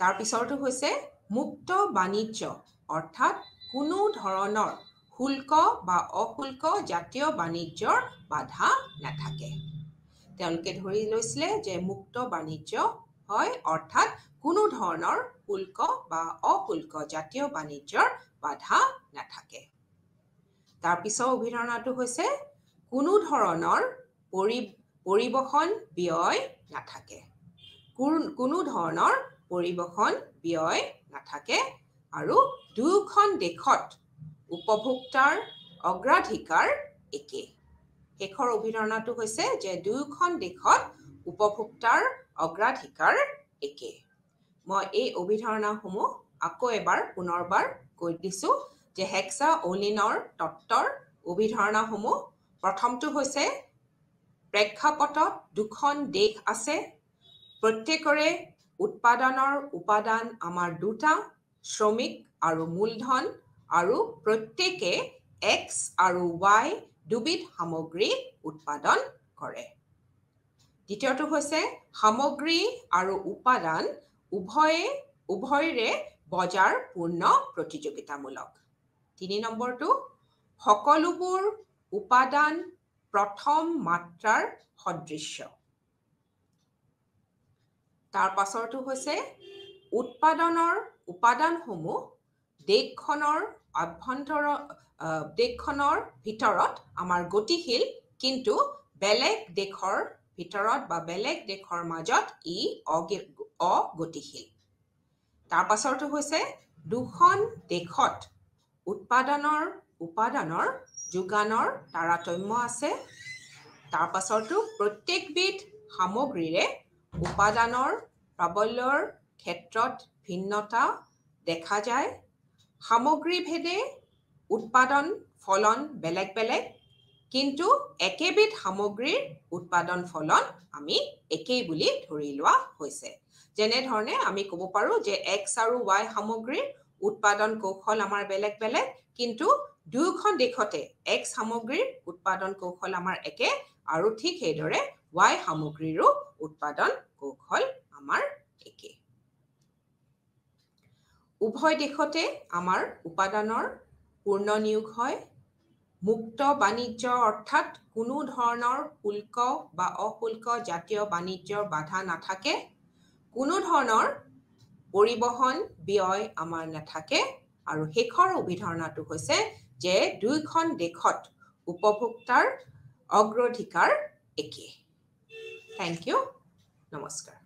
S1: তাৰ পিছৰটো হৈছে মুক্ত বাণিজ্য অৰ্থাৎ কোনো ধৰণৰ শুল্ক বা অশুল্ক জাতীয় বাণিজ্যৰ বাধা নাথাকে তেওঁলোকে ধৰি লৈছিলে যে মুক্ত বাণিজ্য হয় অৰ্থাৎ কোনো ধৰণৰ শুল্ক বা অশুল্ক জাতীয় বাণিজ্যৰ বাধা নাথাকে তাৰ পিছৰ উদাহৰণটো হৈছে কোনো ধৰণৰ পৰিবহন ব্যয় নাথাকে কোনো ধৰণৰ পৰিবহন ব্যয় নাথাকে আৰু দুখন দেশত উপভোক্তাৰ অগ্ৰাধিকাৰ একে শেষৰ উদাহৰণটো হৈছে যে দুখন দেশত উপভোক্তাৰ অগ্ৰাধিকাৰ একে মই এই উদাহৰণসমূহ আকৌ এবাৰ পুনৰবাৰ কৈ দিছো যে হেক্সাঅলিনৰ তত্ত্বৰ উদাহৰণসমূহ প্ৰথমটো হৈছে প্ৰেক্ষাপটত দুখন দেশ আছে প্ৰত্যেকৰে উৎপাদনৰ উপাদান আমাৰ দুটা শ্ৰমিক আৰু মূলধন আৰু প্ৰত্যেকে x আৰু y দুবিধ সামগ্ৰী উৎপাদন কৰে দ্বিতীয়টো হৈছে সামগ্ৰী আৰু উপাদান উভয়ৰে বজাৰ পূৰ্ণ প্ৰতিযোগিতামূলক 3 নম্বৰটো সকলোবোৰ উপাদান প্ৰথম মাত্ৰাৰ সদৃশ্য তাৰ পাছৰটো হৈছে উপাদানসমূহ দেশখনৰ ভিতৰত আমাৰ গতিশীল কিন্তু বেলেগ দেশৰ ভিতৰত বা বেলেগ দেশৰ মাজত ই অগতিশীল তাৰ পাছৰটো হৈছে দুখন দেশত উপাদানৰ যোগানৰ তাৰতম্য আছে তাৰ পাছৰটো প্ৰত্যেকবিধ সামগ্ৰীৰে উপাদানৰ প্ৰাবল্যৰ ক্ষেত্ৰত ভিন্নতা দেখা যায় সামগ্ৰী ভেদে উৎপাদন ফলন বেলেগ বেলেগ কিন্তু একেবিধ সামগ্ৰীৰ উৎপাদন ফলন আমি একেই বুলি ধৰি লোৱা হৈছে যেনে ধৰণে আমি ক'ব পাৰো যে x আৰু y সামগ্ৰীৰ উৎপাদন কৌশল আমাৰ বেলেগ বেলেগ কিন্তু দুখন দেশতে x সামগ্ৰীৰ উৎপাদন কৌশল আমাৰ একে আৰু ঠিক সেইদৰে y সামগ্ৰীৰো উৎপাদন কৌশল আমাৰ একে উভয় দেশতে আমাৰ উপাদানৰ পূৰ্ণ নিয়োগ হয় মুক্ত বাণিজ্য অৰ্থাৎ কোনো ধৰণৰ শুল্ক বা অশুল্ক জাতীয় বাণিজ্যৰ বাধা নাথাকে কোনো ধৰণৰ পৰিবহন ব্যয় আমাৰ নাথাকে আৰু শেষৰ উদাহৰণটো হৈছে যে দুইখন দেশত উপভোক্তাৰ অগ্ৰাধিকাৰ একে। থেংক ইউ, নমস্কাৰ।